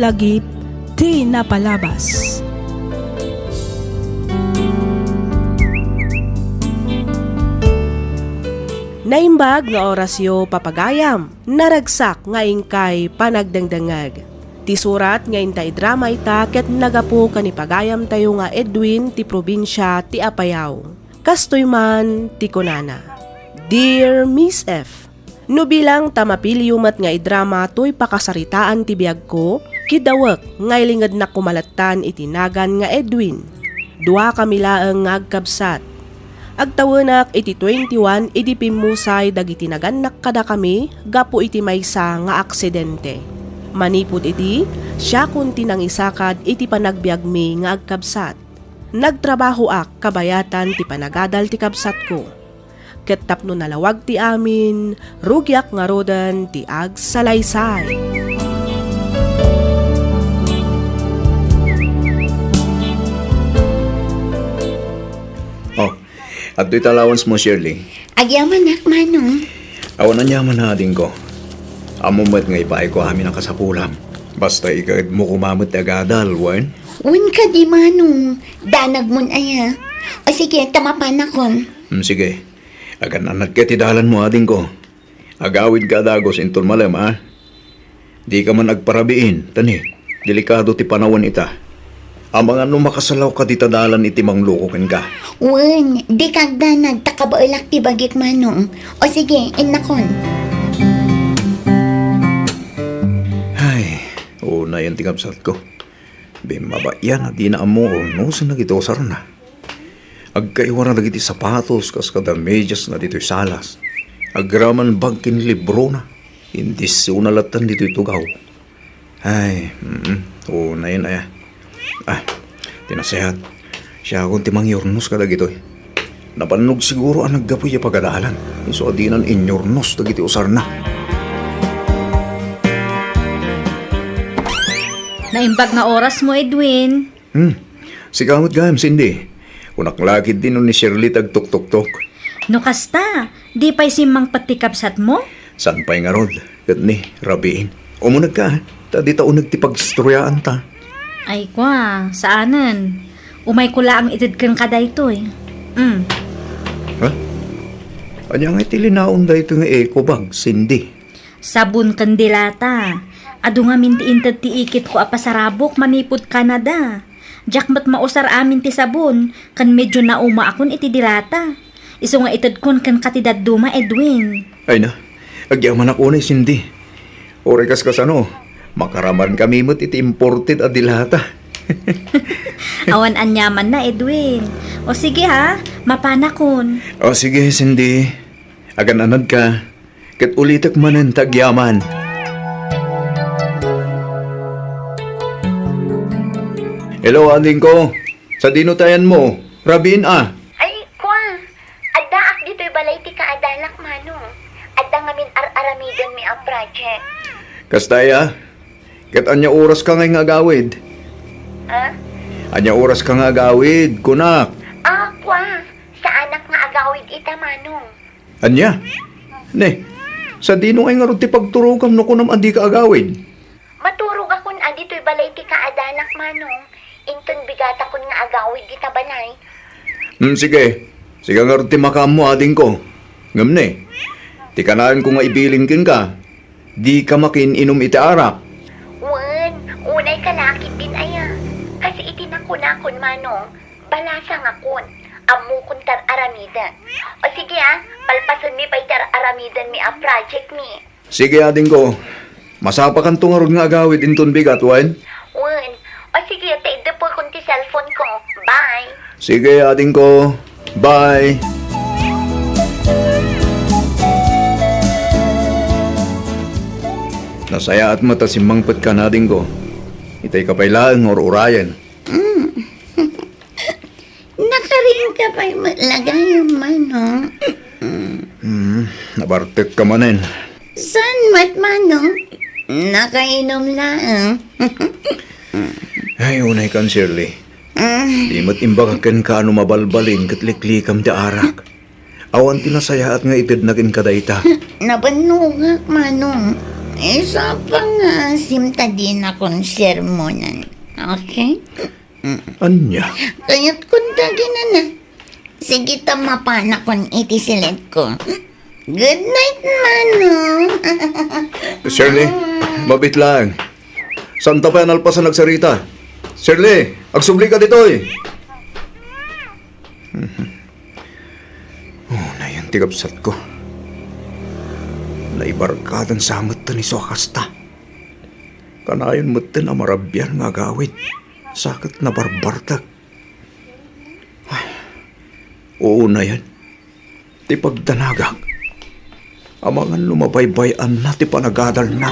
lagip ti napalabas. Naimbag nga orasyo papagayam, naragsak nga ingkay panagdangdangag. Ti surat nga intay drama ita ket nagapu kanipagayam tayo nga Edwin ti probinsya ti Apayao. Kastoy man ti kunana. Dear Miss F, no bilang tamapiliumat nga idrama to'y pakasaritaan ti biyag ko, kidawak nga ilingad na kumalatan itinagan nga Edwin. Dua kamilaang nga agkabsat. Agtawanak iti 21 iti pimusay dagiti naganak kada kami gapo iti maysa nga aksidente. Manipud iti siya kunti nang isakad iti panagbiag mi nga agkabsat. Nagtrabaho ak kabayatan ti panagadal ti kabsat ko. Ket tapno nalawag ti amin, rugyak nga rodan ti ag salaysay. At do'y allowance mo, Shirley. Agyaman nak, Manong. Awan na niyaman na ading ko. Amumat nga ipaay ko amin ang kasapulam. Basta ikagad mo kumamot agadal, wan? Un ka di, Manong. Danag mon aya. O sige, tamapan akon. Sige. Agan anad ka tidalan mo ading ko. Agawid ka dagos intol malam, ha? Di ka man agparabiin, tani. Delikado ti panawan ita. Amang ano makasalaw ka di tadalan iti manglukokin ka. Un, di kagda nagtakabaulak ti bagik, Manong. O sige, inakon. Ay, una yan tingabsat ko. Bimaba yan, di na amo o no, sinagitosar na. Agkaiwara na giti sapatos, kas kada medyas na dito'y salas. Agraman bagkin libro na. Hindi sunalatan dito'y tugaw. Ay, una yan ay. Tinasehat. Siya akong timang yornos kada gito'y. Napanog siguro ang naggapoy ya pagadalan. Iso adinan inyornos na giti usar na. Naimbag na oras mo, Edwin. Sigamot gayam, Cindy. Unaklagid din nun ni Shirley tagtuk-tuk-tuk. No kasta, di pa'y simang patikapsat mo? San pa'y nga rod? Kat ni, rabiin. Umunag ka, tadi taon nagtipagstroyaan ta. Ay kwa, saanan? Umay ko lang itid kang kada ito eh. Ha? Anya nga itilinaon da ito nga eco bag, Cindy. Sabon kandilata. Ado nga minti-intad ti ikit ko apasarabok manipod Canada. Jakmat mausar amin ti sabon, kan medyo nauma akon iti dilata. Iso nga itad kon kan katidad duma, Edwin. Ay na, agyaman ako na Cindy. Orekas kas ano, makaraman kami mo't iti imported adilata. Awan anyaman na, Edwin. O sige ha, mapanakon. O sige, Cindy. Agan anad ka. Kat ulitak manan tagyaman. Hello, ading ko. Sa dinutayan mo. Rabin Ay, kwa. Addaak dito'y balay ti kaadalak, Manong. Adda ngamin ar-aramidon mi ang project. Kastaya. Kat anya oras ka ngayong agawid. Ha? Anya oras ka nga agawid, kunak. Kwa. Sa anak nga agawid ita, Manong. Anya? Ne, sa dino ay nga ron ti pagturugam no kunam andi ka agawid. Maturog akon dito'y balay ti kaadanak, Manong. Inton bigata kun nga agawid kita balay. Sige. Sige nga ron ti makam mo ading ko. Ngam ne, ti kanaan ko nga ibilin kin ka. Di ka makin inom iti arak. Wan, unay kalakit din aya. Kasi itinakon-akon, Manong. Balasa nga kun. Amu kun tar aramidan. O sige palpason mi pa'y tar aramidan mi ang project mi. Sige ading ko. Masapakan to nga ron nga agawid inton bigat, wan? Wan, o sige, taida po kun ti cellphone ko. Bye. Sige ading ko. Bye. Nasaya at mata simangpat ka na ading ko. Itay kapailaan or urayan. Nakarin ka pa'y matlagay, Manong. Nabartek ka manen. San mat, Manong? Nakainom lang. Ay, unay kan, Shirley. Di mo't imbagakan ka ano mabalbalin katliklikam ti arak. Awan tinasaya at nga itid naging kadayta. Nabanugak, Manong. Isa pa nga, simta din akong sermonan. Okay? Anya? Kaya't kuntagin na. Sige tamapana kung itisilit ko. Good night, Manong. Shirley, mabit lang. Saan ta pa yan alpasan nagsarita? Shirley, agsubli ka dito eh. Oh, na yung tigabsat ko. Naibarkadan sa amatan ni Sokasta. Kanayon matan na marabyan nga gawin. Sakit na barbartag. Ay, oo na yan. Ti pagdanagag. Amangan lumabaybayan na ti panagadal na.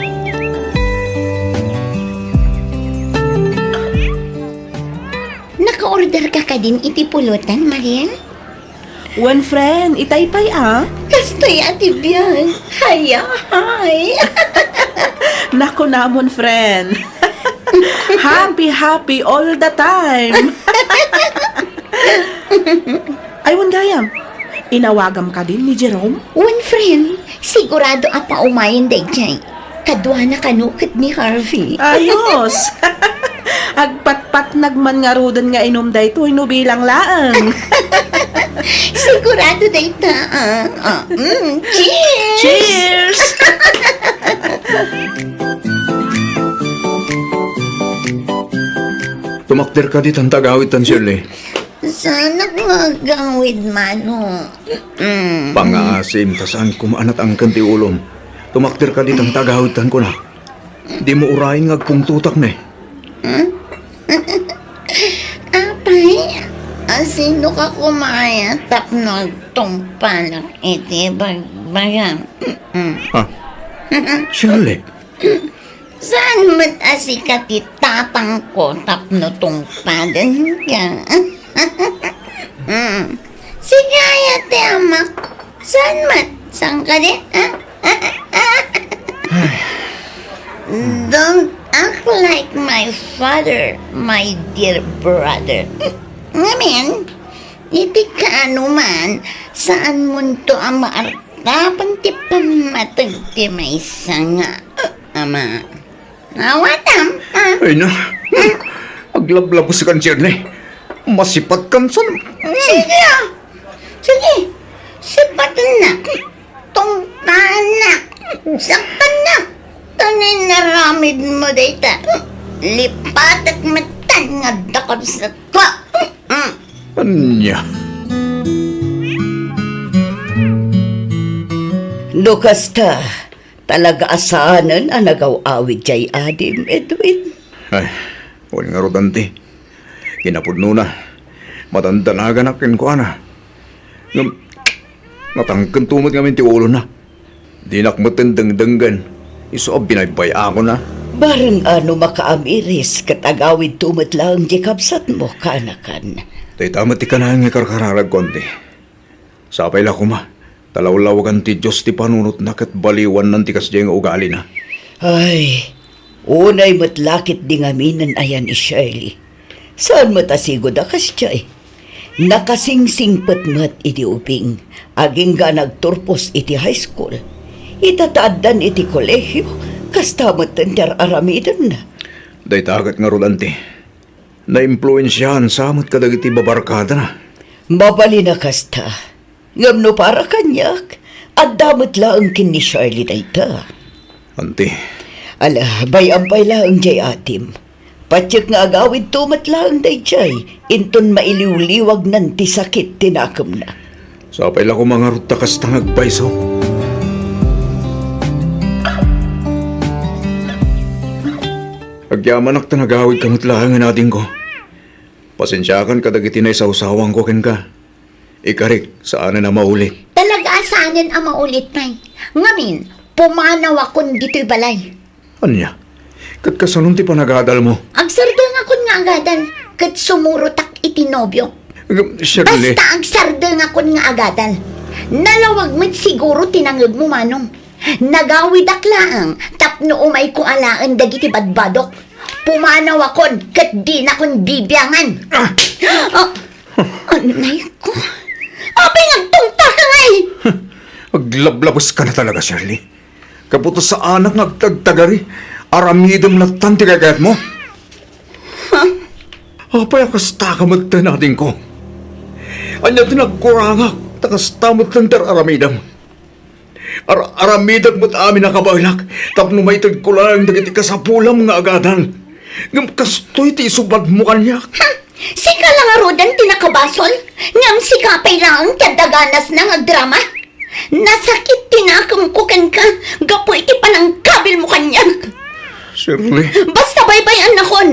Naka-order ka din itipulutan, Marian? One friend, itaypay ah. Kastoy ati biyan. Haya, hay. Nako namon friend. Happy all the time. Aywan gayam. Inawagam ka din ni Jerome? One friend, sigurado apa umayin day jay. Kadwa na kanukit ni Harvey. Ayos. Agpatpat nagman nga rudan nga inom dayto bilang laang. Sigurado day ta. Cheers! Cheers! Tumakder ka dit ang tagawitan, Shirley. Sana magawid, Mano. Pangasim, tasaan kumaanat ang kanti ulom. Tumakder ka dit ang tagawitan ko na. Di mo urayin nga kung tutak na eh. Apay, sino ka kumaya tapno tumpalang iti bagbagan? Ha? Shirley, Saan mo't asikat itatang ko tapno tumpalan ka? Sige, ate amak. Saan mo't? Saan ka di? Don't act like my father, my dear brother. Ngamin, iti ka anuman, saan mo to ang maartapan ti pamatag ti may sanga, ama. Nawatam, ay na. Aglablabo si kan, Shirley. Masipat kan son. Sige ah. Sige. Sipatan na. Tungtaan na. Saktan na. Tanin naramid mo data. Lipat at matan nga dakot sa twa. Anya? Lukas ta, talaga asanan ang nagaw-awid jay Adim, Edwin. Ay, wala nga rodante. Kinapudno na. Matandanagan akin ko, ana. Natangkan tumot ngamin ti ulo na. Di nakmatan dangdanggan. Iso binaybay ako na. Barang ano makaamiris kat agawid tumot lang di kapsat mo, kanakan. Tay tamat ti kanang nga karkararag konti. Sapay la kuma. Talawlawagan ti Diyos ti panunot na kat baliwan ng tikas diyang ugali na. Ay, unay matlakit di ngaminan ayan ni Shirley. Saan matasigod akas jay? Nakasingsingpat mat iti uping. Aging ga nagturpos iti high school. Itataadan iti kolehyo. Kastamot tender aramidan na. Day tagat nga rodante. Na-impluensyahan samot kadag iti babarkada na. Mabali na kasta. Ngam no para kanyak. At damot lang kin ni Shirley dayta. Ante, Ala, bayampay lang jay atim. Patsyak nga agawid tumat lang day jay. Inton mailiw-liwag nan ti sakit tinakam na. sapay la ko mga rutakas tangag paiso. Agyaman ak tanagawid kamot lang nga natin ko. Pasensyakan kadag itinay sa usawang ko ken ka. Ikarik, saan na maulit? Talaga asanin ang maulit, Nay. Ngamin, pumanaw akong dito'y balay. Anya? Kat kasanong ti panagadal mo? Agsardang akong nga agadan, kat sumurutak itinobyo. Shirley, Basta agsardang akong nga agadan. Nalawag mo't siguro tinangag mo, Manong. Nagawid aklaang, tapno umay ko alaan dagiti badbadok. Pumanaw akon, kat di na akong bibyangan. Anay ko. Abay nagtungta ka ngay! aglablabos ka na talaga, Shirley. Kaputos sa anak nagtagtagari. Aramidam na tanti kagayat mo. Apay akas takamad natin ko. Anya tinagkurangak. Takas tamot ng aramidam. Aramidam mo't amin nakabailak. Tapno may tagkulang dagiti ka sa pulam nga agadan. Ngam kastoy ti isubad mo kanyak. Sika lang arodan tinakabasol. Ngam sikapay lang kadaganas ng agdrama. Nasakit tinakam ko kan ka. Gapo iti panang kabil mo kanyak. Shirley. Basta baybayan na kon.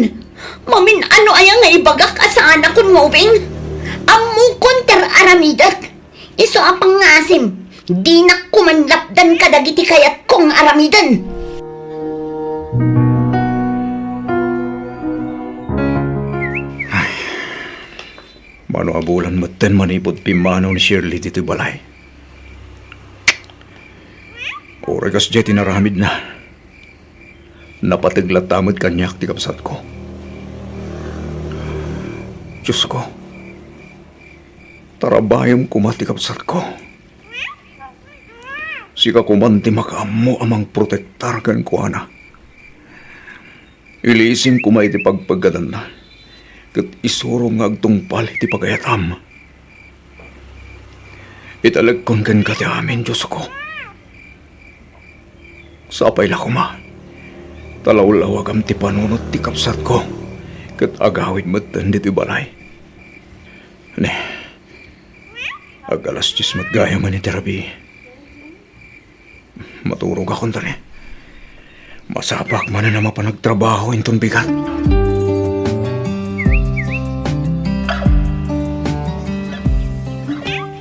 Mamin ano ayang nga ibagak asaan akon ngobing. Amukon ter aramidak. Iso apang ngasim. Di na kumanlapdan kadagiti kayat kong aramidan. Mano abulan maten manipod pimanaw ni Shirley dito balay. Oregas jay tinaramid na. Napatiglat tamad kanyak ti kapsat ko. Diyos ko. Tarabayam kumati kapsat ko. Sika kumanti makaamo amang protektar kan ko ana. Ilisim kumay ti pagpagadan na. Kat isuro nga agtungpal ti pagayatam. Italagkon kan ka ti amin, Diyos ko. Sapay la kuma. Talaw-lawag am ti panunot ti kapsat ko. Kat agawid matan dito balay. Ne, agalas 10 matgaya man iti rabi. Maturog akong tali. Masapak man na mapanagtrabaho inton bigat.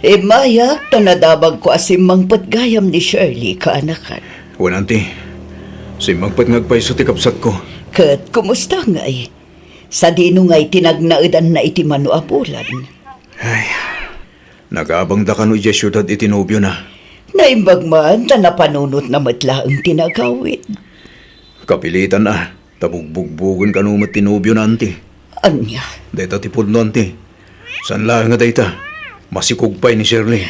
Mayak, tanadabag ko asim mangpatgayam ni Shirley kaanakan. Wananti, si magpat ngagpay sa tikapsat ko. Kat, kumusta ngay? Sa dino ngay tinagnaudan na iti mano abulan. Ay, nag-abang da ka no iya syudad itinobyo na. Naimbag man, tanapanunot na matlaang tinagawid. Kapilitan na, tabugbugbugon ka no matinobyo na anti. Anya, Deta tipod no anti. San lang nga dayta? Masikugpay ni Shirley.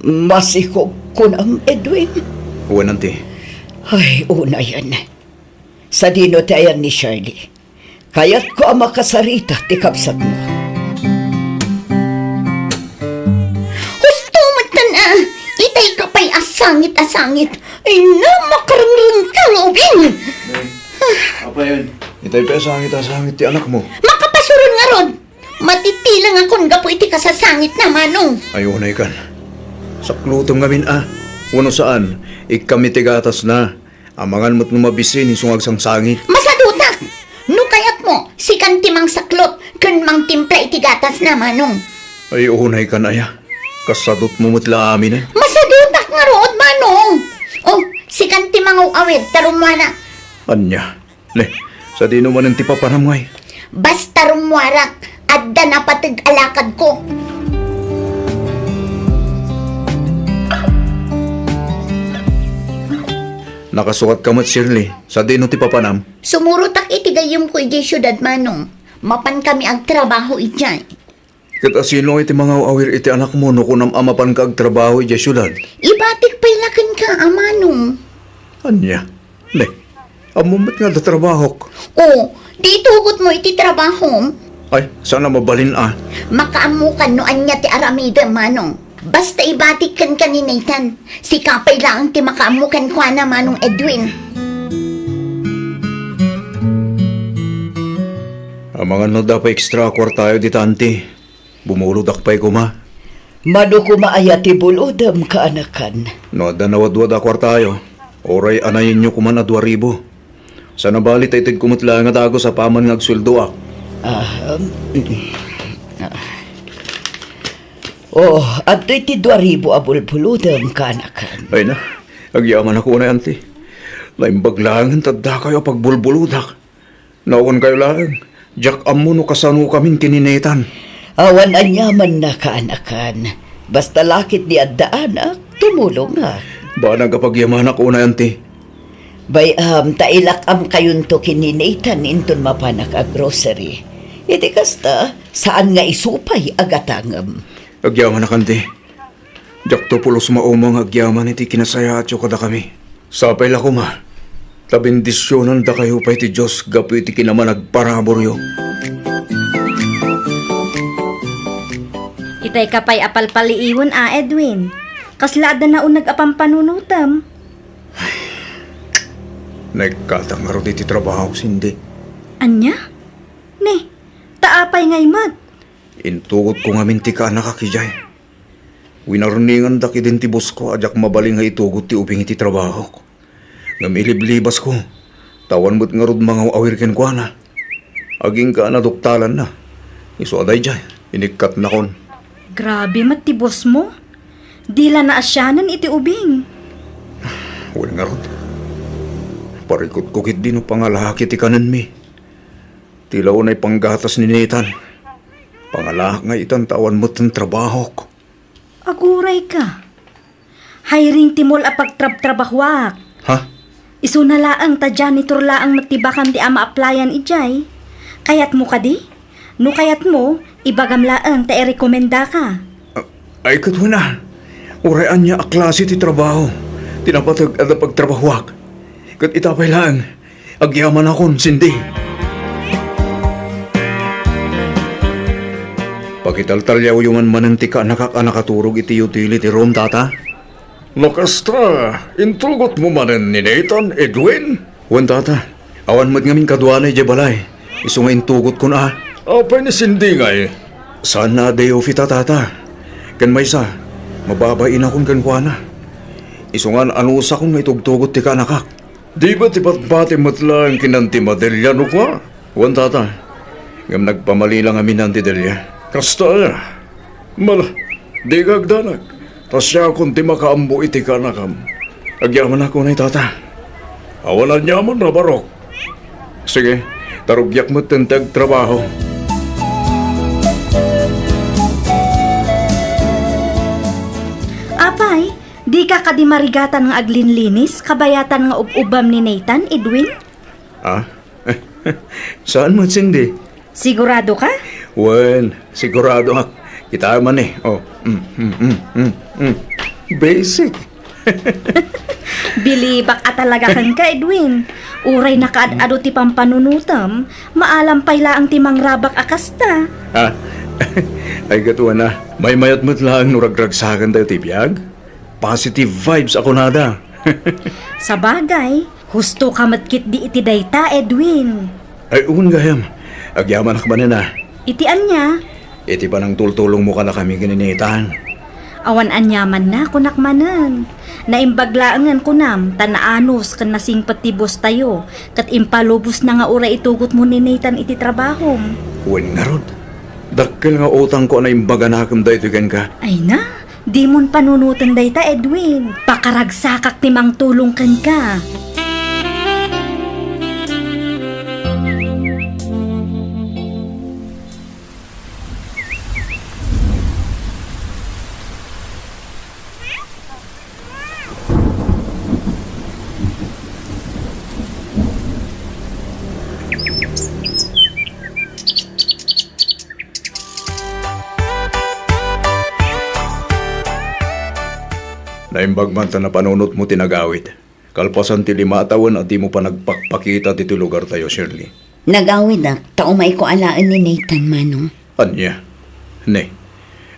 masikog ko ng Edwin. Wananti, Ay, una yan. Sa dino tayan ni Shirley. Kaya't ko ang makasarita ti kapsat mo. Husto matan itay kapay asangit. Ay na makarangrang kalobin. apa yun? Itay pa sangit ti anak mo. Makapasuron nga ron. Matitilang akong gapo iti kasasangit na manong. Ayaw na ikan. Saklutong ngamin Uno saan, ikami tigatas na. Amangan mo't numabisin isungag sang sangit. Masadutak! No kayat mo, si kantimang saklot, kan mang timpla iti gatas na manong. Ay unay ka na ya. Kasadot mo mutla amin Masadutak nga rood manong. Oh, si kantimang awir, tarumwana. Anya, le, sa di naman ang tipapanamay. Basta rumwarak, adda na patag alakad ko. Nakasukat ka mat Shirley, sa di no tipapanam. Sumurutak iti gayom ko iti syudad manong. Mapan kami ang trabaho iti. Kita sino iti mga awir iti anak mo no kunam amapan ka ag trabaho iti syudad. Ibatik pailakan ka, amanong. Anya, le, amumat nga da trabahok. Oh, di tugot mo iti trabaho. Ay, sana mabalin Makaamukan no anya ti aramida manong. Basta ibatik kan kaninaitan. Si kapay lang ti makaamukan kwa na manong Edwin. Amangan no da pa extra kwartayo di tanti. Bumuludak pa'y kuma. Mano ko maayati bulodam kaanakan. No da nawadwad kwartayo. Oray anayin nyo kuman 2,000. Sa nabalit ay tig kumutla nga dago sa paman nga agsuldo Oh, at iti 2,000 abulbulodam kaanakan. Ay na, agyaman ako na yanti. Laimbag lang tadda kayo pagbulbuludak. Naon kayo lang, jak amo no kasano kaming kininetan. Awan anyaman na kaanakan. Basta lakit di addaanak, tumulong nga. Ba nagapagyaman ako na yanti. Bayam, tailak am kayon to kininaitan inton mapanak a grocery. Iti kasta, saan nga isupay agatangam. Agyaman na kanti. Jakto pulos maumang agyaman iti kinasaya at kada kami. Sapay la ko ma. Tabindisyonan da kayo pa iti Diyos gapu iti kinaman nagparaboryo. Itay kapay apalpaliiwan Edwin. Kaslaada na unag apampanunutam. Nagkatang nga ro iti trabaho sindi. Anya? Ne, taapay ngay mat. Intugot ko nga minti ka nakakijay. Winarningan da kidentibos ko ajak mabaling nga itugot ti ubing iti trabaho ko. Nga miliblibas ko. Tawan mo't nga rod mga awirken ko na. Aging ka na duktalan na. Iso aday jay. Inikat na kon. Grabe mat ti boss mo. Dila na asyanan iti ubing. Wala nga rod. Parikot ko kit din o pangalahak iti kanan mi. Tilaw na'y panggatas ni Nathan. Pangalahak nga itan tawan mo't ng trabaho ko. Aguray ka. Hiring timol a pagtrab-trabahwak. Ha? Isu na laang ta janitor laang matibakan ti ama applyan ijay. Kayat mo kadi? No kayat mo, ibagam laang ta i-rekomenda ka. Ay katwa na. Urayan niya a klase ti trabaho. Tinapatag at pagtrabahwak. Kat itapay lang. Agyaman akon, sindi. Pakitaltalyaw yung mananti ka nakakanaturog iti utility room, tata? Nakasta, intrugot mo manan ni Nathan, Edwin? Wan, tata. Awan mo't ngamin kadwanay, jebalay. Iso nga intugot ko na. Apay ni sindi nga eh. Saan na day ofita, tata? Kan may sa, mababain akong kankwana. Iso nga anusa kong nga itugtugot ti kanakak. Di ba tipat-pati matlang kinanti madelya no kwa? Wan, tata. Ngam nagpamali lang amin ng tidelya. Kasta mala, di kagdanag. Tasya kung ti makaambo iti kanakam. Agyaman ako na tata. Awalan niya mo na barok. Sige, tarugyak mo tentag trabaho. Apay, di ka kadimarigatan nga aglinlinis, kabayatan nga ubam ni Nathan, Edwin? Ah? Saan mo sindi? Sigurado ka? Wen, sigurado nga. Kita man eh. Oh. Basic. Bilibak at talaga kang ka, Edwin. Uray na kaad-ado ti pampanunutam, maalam payla ang timang rabak akasta. Ha? Ay katuwa na. May mayat mo't lang nuragragsakan tayo tibiyag. Positive vibes ako nada. Sa bagay, husto ka matkit di iti dayta, Edwin. Ay uun gayam. Agyaman ak man na. Itian niya, Iti pa nang tultulong mo ka na kami gininitan. awan anyaman na kunakmanan. Naimbaglaangan ko nam, tanaanos kan nasing patibos tayo, kat impalubos na nga ura itugot mo ni Nathan iti trabaho. Wen nga rod. Dakkel nga utang ko na imbaga na akam da ito ka. Ay na, di mon panunutan dayta, Edwin. Pakaragsakak timang tulong kan ka. Naimbag man ta na panunot mo tinagawid. Kalpasan ti 5 taon at di mo pa nagpakpakita ti lugar tayo, Shirley. Nagawid na, taumay ko alaan ni Nathan manong. Anya? Ne.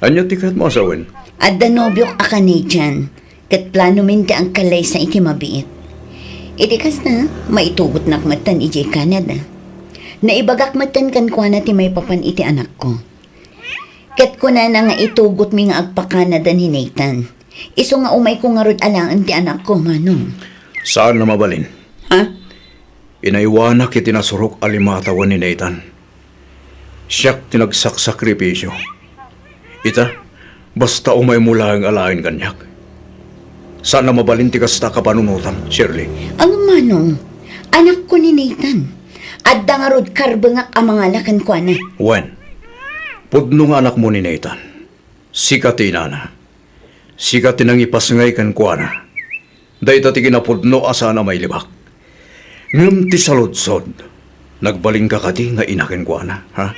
Anya ti kat mo asawen? At danobyok a Canadian, kat plano minti ang kalay sa ikimabiit. Itikas na, maitugot na matan iti Canada. Naibagak matan kan kwa na ti may papan iti anak ko. Kat ko na nga itugot mi nga agpa-Canada ni Nathan. Iso nga umay ko nga rod alaan ti anak ko, manong. Saan na mabalin? Ha? Inaiwanak itinasurok alimatawan ni Nathan. Siyak tinagsakripisyo. Ita, basta umay mula ang alain kanyak. Saan na mabalin ti kasta kapanunutan, Shirley? Ang manong, anak ko ni Nathan. At nga rod karbangak ang mga lakan ko na. Wen, pudno nga anak mo ni Nathan. Sikati na. Sikati nang ipasngay kan kuana. Dahil ti kinapudno asa na may libak. Ngam ti saludsod. Nagbaling ka kati nga inakin kuana, ha?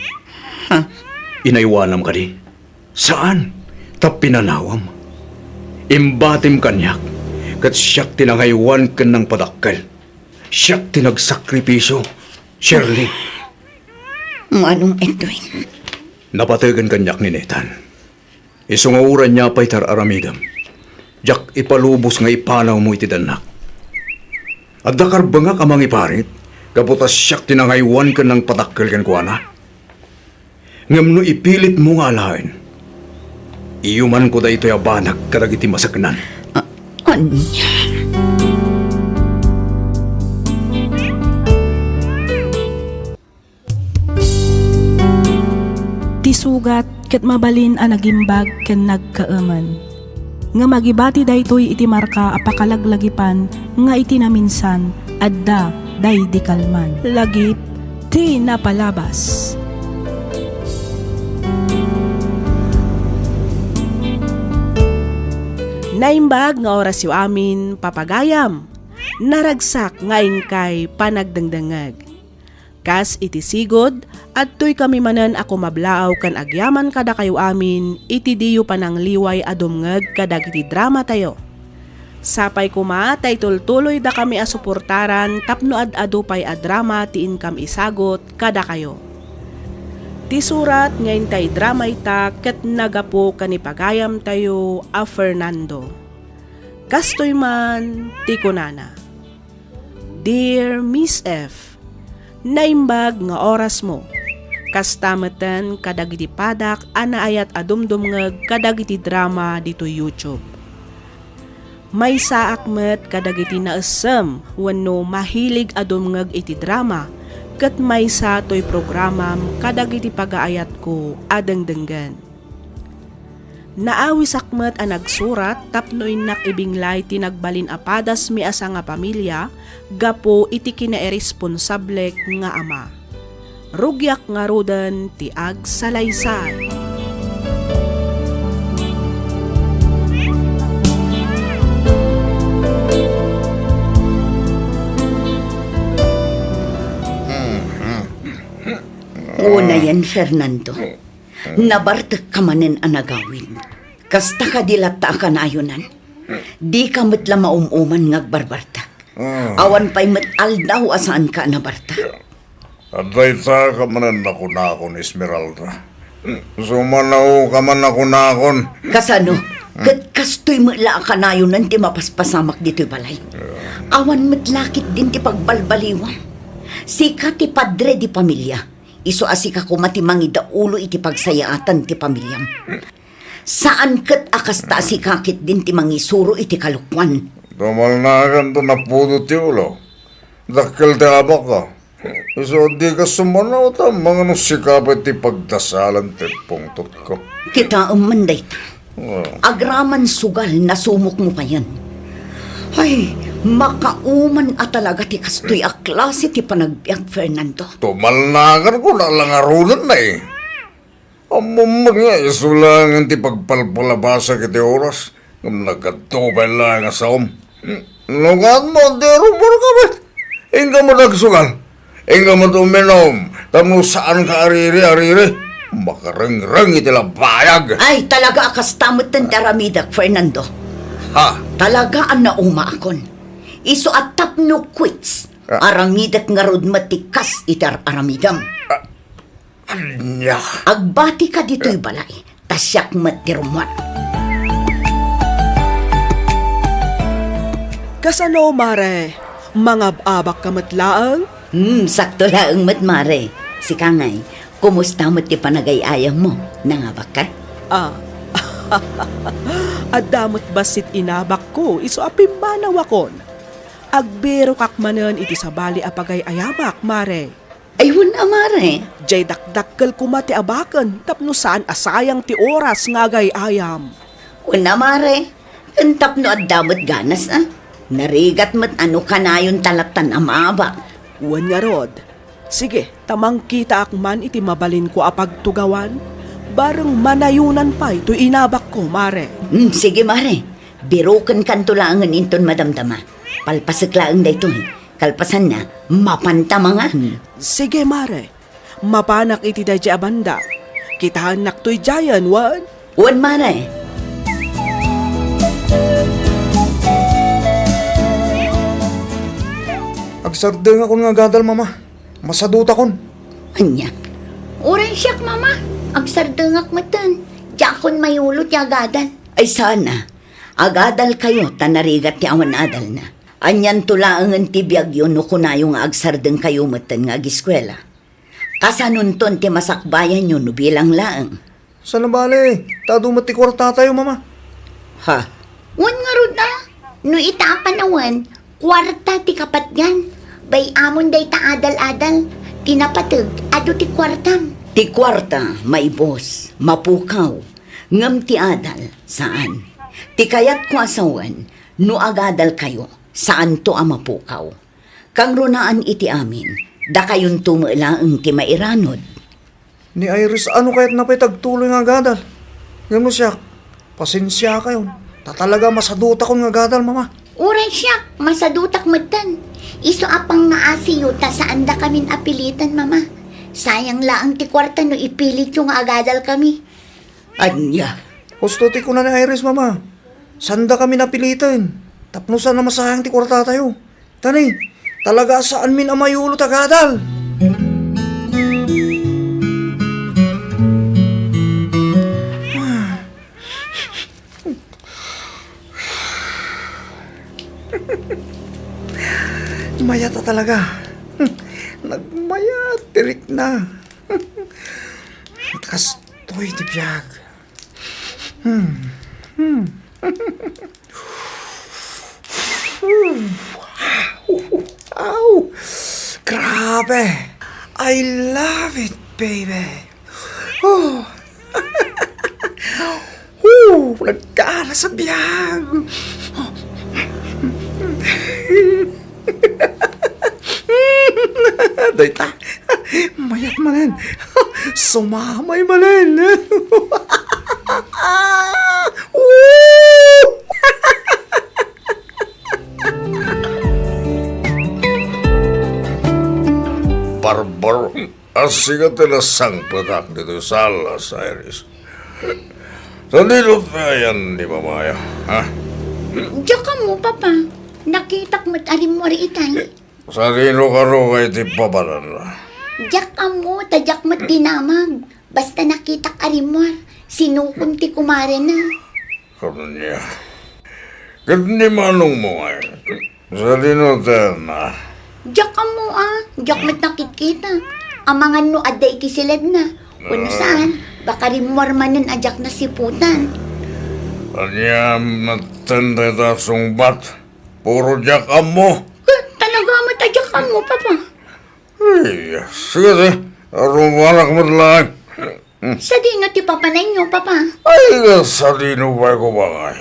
Ha? Inaiwanam ka di. Saan? Tapinanawam. Imbatim kanyak, kat siyak tinangaywan kan ng padakkel. Siyak tinagsakripisyo, Shirley. Manong Edwin. Napatagan kanyak ni Nathan. Isungauran niya pa'y aramidam. Jak ipalubos nga ipanaw mo iti danak. At dakar bangak amang iparit, kaputas siyak tinangaywan kan ng padakkel kan kuana. Ngam no ipilit mo nga alain. Iyuman ko da ito'y abanag kadag iti masaknan. Anya. Tisugat ket mabalin a nagimbag ken nagkaaman. Nga magibati daytoy iti marka apakalaglagipan nga iti naminsan adda day di kalman. Lagip ti napalabas. Naimbag nga oras yu amin papagayam. Naragsak ngayon kay panagdangdangag. Kas iti sigod, at tuy kami manan ako mablaaw kan agyaman kada kayo amin, iti diyo panang liway adumngag kadag iti drama tayo. Sapay kuma, tay tultuloy da kami asuportaran, tapno ad-ado pay a drama ti income isagot kada kayo. Ti surat ngayon tay drama ita, ket nagapo kanipagayam tayo a Fernando. Kastoy man, ti kunana. Dear Miss F, naimbag nga oras mo. Kastamatan kadagiti padak anaayat adumdumngeg kadagiti drama dito YouTube. May saakmet kadagiti naesem wenno mahilig adumngeg iti drama ket may sa toy programam kadagiti pagaayat ko adengdenggan. Naawis akmet a nagsurat tapno innak ibinglay tinagbalin apadas mi asa nga pamilya gapo iti kinairesponsable nga ama. Rugyak nga rudan ti ag salaysay. Una yan, Fernando. Nabartek ka manin anagawin. Kasta ka dilata ka na ayunan. Di ka matla maumuman ngagbarbartak. Awan pa'y mataldaw asaan ka nabartak. Aday ta ka manan ako na akon, Esmeralda. Sumanaw ka man ako na akon. Kasano? Kat kastoy matla ka na ayunan ti mapaspasamak dito'y balay. Awan matlakit din ti pagbalbaliwan. Sika ti padre di pamilya. Iso asika ko matimang idaulo iti pagsayaatan ti pamilyam. Saan kat akas ta asikakit din ti mangisuro iti kalukwan. Tumalnakan to napudo ti ulo. Dakkel ti abak ka. Iso di ka sumanaw ta mga nusikapit ti pagdasalan ti pungtot ko. Kita manday ta. Agraman sugal na sumok mo pa yan. Ay, makauman at talaga ti kastoy a klase ti panagbiag, Fernando. Tumalnakan ko na lang arunan na eh. Amamag nga, isulangan ti pagpalpalabasa kiti oras. Ngam nagkatubay lang nga saom. Lungan mo, di rumor ka ba? Inga mo nagsugal. Inga mo tuminom. Tamo saan ka ariri-ariri. Makarang-rang iti bayag. Ay, talaga akas tamot ng taramidak, Fernando. Ha? Talaga ang nauma akon. Iso at tapno quits. Aramidak nga rod matikas itar aramidam. Anya. Agbati ka dito'y balay. Tasyak matirumwan. Kasano mare? Mga abak kamatlaang? Sakto laang matmare. Si Kangay, kumusta mo ti panagayayang mo? Nangabak ka? Adamot basit inabak ko, iso apimanaw akon. Agbero kakmanan iti sabali apagay ayamak, mare. Ayun, amare. Jay dakdakkel kumati abakan, tapno saan asayang ti oras ngagay ayam. Una, mare. Kantap no at damot ganas, ah. Narigat mat ano ka na yung talatan amabak. Uwan nga rod. Sige, tamang kita akman iti mabalin ko apagtugawan. Bareng manayunan pa ito inabak ko, mare. Sige, mare. Birukan kantulangan inton madamdama. Palpasaklaan da ito, eh. Kalpasan na, mapantamangan. Sige, mare. Mapanak iti da abanda. Kitahan naktoy jayan, wan? Uwan, mare. Agsardeng ako nga gadal, mama. Masaduta kon. Anya. Oran siyak, mama. Agsardengak matan. Jakon mayulot ya agadal. Ay sana. Agadal kayo, tanarigat ti awan adal na. Anyan tulaangan ti biyag yun no kunayo nga agsardeng kayo matan nga agiskwela. Kasanunton ti masakbayan yun no bilang laang. Sana bale, tadumat ti kwarta tayo, mama. Ha? Wan nga rod na. No itapanawan, kwarta ti kapatyan. Bay amon day ta adal-adal. Tinapatag, ado ti kwartam. Ti kwarta, may boss, mapukaw. Ngam ti adal, saan? Ti kayat ko asawan, no agadal kayo, saan to ang mapukaw? Kang runaan iti amin, da kayon tumulaang ti mairanod. Ni Iris, ano kaya't napitagtuloy nga gadal? Yan mo siya, pasensya kayo. Tatalaga masaduta ko nga gadal, mama. Uray siya, masadutak matan. Iso apang nga asiyuta saan da kamin apilitan, mama. Sayang laang ti kwarta no ipilit yung agadal kami. Anya, Husto ti ko na ni Iris, mama. Sanda kami napilitan. Tapnusan na masayang ti kwarta tayo. Tani, talaga saan min ang mayulot a gadal? Mayata talaga. Nagmayat, tirik na. Kastoy ti biyag. Ow! Grabe! I love it, baby! Oh! Nagkaala sa biyag! Dayta, mayat manen. Sumamay manen. Barbar, asiga tila sang patak dito sa Las Iris. Sandilo pa yan ni mamaya, ha? Diyak ka mo, papa. Nakitak mo't arim mo rin itay. Sarino ka ro kay ti pabalan na. Diyak ka mo, tadyak mo't dinamag. Basta nakitak arim mo, sinukon ti kumare na. Kanya. Gandi manong mo ngayon. Sarino tayo na. Diyak ka mo diyak mo't nakikita. Amangan no aday ti silad na. Kuno saan, baka rin manan adyak na siputan. Kanya matanda ta sungbat. Puro jak mo. Talaga matadyak ka mo, papa. Ay, sige. Rumanak mo lang. Sa di na ti papa na inyo, papa. Ay, sarino ba ko ba ngay?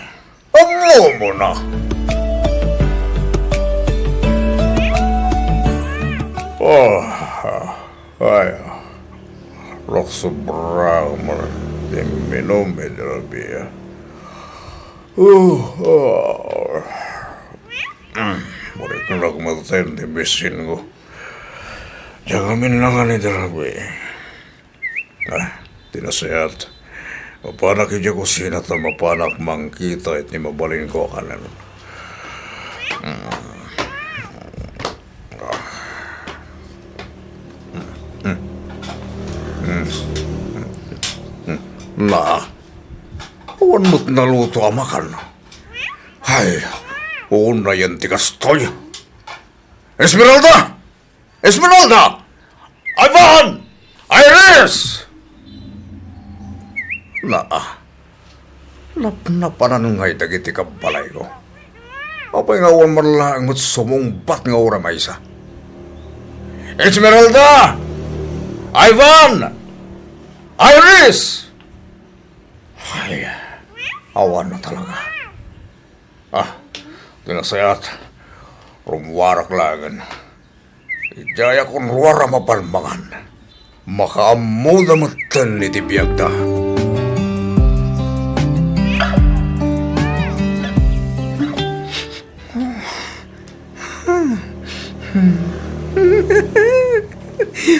Amo mo na. Oh, ay, Roxobra mo na. Diminom medrabia. Muli ko na kumatayin di besin ko. Diyan kami lang ni Darabi. Tinasayat. Mapanak iya kusina ta mapanak mangkita at ni mabalin ko kanan. La, awan mo't naluto amakan. Ay, una yan ti kastoy. Esmeralda! Esmeralda! Ivan! Iris! La, napananungay dagiti kabalay ko. Apay nga awan marlaang mo't sumungbat nga ura maysa. Esmeralda! Ivan! Iris! Ay, awan na talaga. Tinasayat. Rumwarak lagan. Ijaya kong ruwara mapalmangan. Makaamuda matan ni tibiyagda.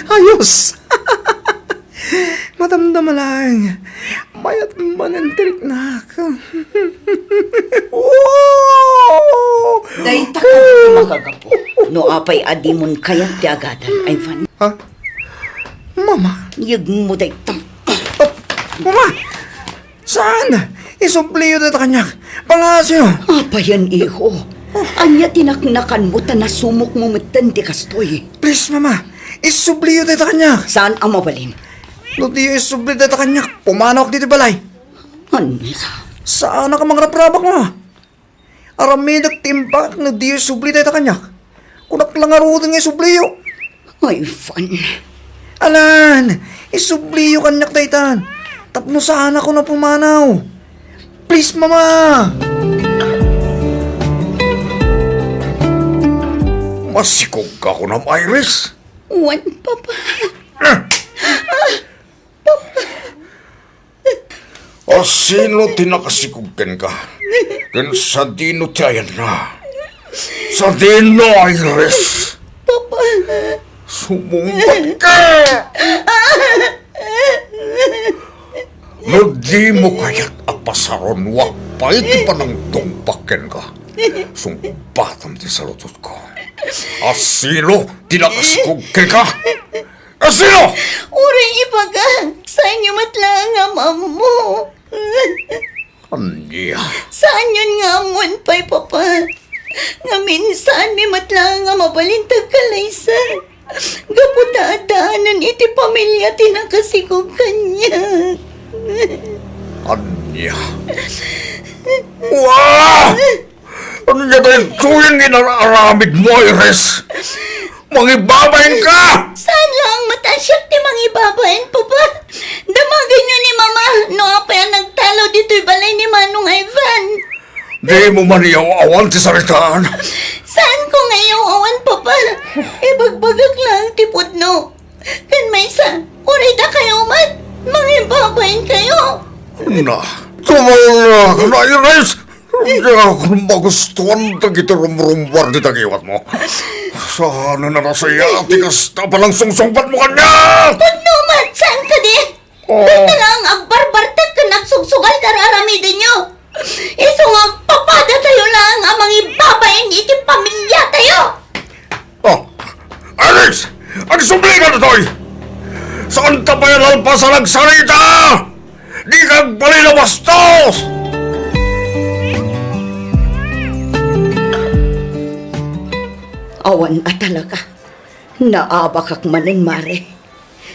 Ayos! Madamdama lang. Mayat manantirik na ka. Day ta ka makagapo. No apay adimon kayat ti agadan, Ivan. Ha? Mama? Yag mo day ta. Mama! Saan? Isumpliyo dito kanyak. Pangasyo. Apayan iho. Anya tinaknakan mo ta nasumok mo metan ti kastoy. Please, mama. Isumpliyo dito kanyak. Saan ang mabalin? No di isumpliyo dito kanyak. Pumanok dito balay. Anya? Saan ka mga raprabak mo? Aramidak timbak na di isumpliyo dito kanyak. Kunak lang arudin nga isumpliyo. Ay, fan. Alan! Isumpliyo kanyak daytan. Tapno saan ako na pumanaw. Please, mama! Masikog ka ko ng Iris. Wan, papa. O sino tinakasikugkan ka? Kan sa dino tiyan na. Sa dino, Iris. Papa. Sumumbat ka! Nagdi mo kaya't apasaron wakpay ti panang tumpaken ka. Sumbatam ti salutot ko. Asino tinakasikugkan ka? Asino? Uri ibaga. Sa inyo matlang nga mamo. Anya? Saan yun nga amon pa'y papa? Nga minsan may matlang nga mabalintag kalaysan. Gaputa-adaanan iti pamilya tinakasigog kanya. Anya? Wah! Anya dahil tuyang ginararamid mo, Iris? Mangibabayin ka! Saan lang matasyak ti mangibabayan, papa? Damagan nyo ni mama. No pa yan nagtalo dito'y balay ni Manong Ivan. Di mo man iaw-awan ti saritaan. Saan ko ngayon awan, papa? Ibagbagak lang ti pudno. Kan may sa, urida kayo man. Mangibabayin kayo. Na, tumala ka na, Iris! Hindi ako magustuhan na kita rumrumbar di tagiwat mo. Sana na nasaya ti kasta palang sungsungpat mo kanya! Pudno man, saan ka di? Oh. Basta lang agbarbartag ka nagsugsugal kararamidin nyo. Iso nga papada tayo lang ang mangibabayin iti pamilya tayo. Oh, Iris! Ang subli ka na to'y! Saan ka pa yan lalpas sa nagsalita? Di kang bali na bastos! Awan at talaga. Naabakak manan mare.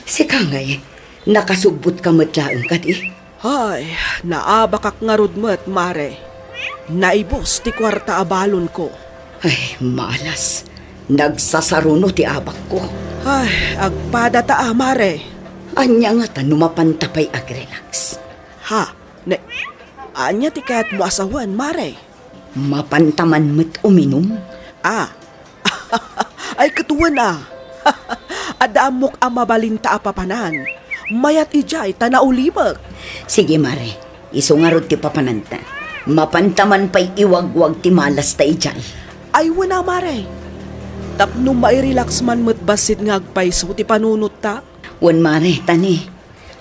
Si Kangay, nakasubot ka matlaang ka di. Ay, naabakak nga rudmet, mare. Naibos ti kwarta abalon ko. Ay, malas. Nagsasaruno ti abak ko. Ay, agpada ta mare. Anya nga ta numapantapay agrelax. Ha, anya ti kaya't mo asawan, mare. Mapantaman met uminom. Ah, ay katuwan Adamok ang mabalinta apapanan. Mayat ijay tanaulimag. Sige mare, isungarod ti papananta. Mapantaman pa'y iwagwag ti malas ta ijay. Ay wana mare. Tapno mairelax man met basit ngagpaiso ti panunot ta. Wan mare, tani.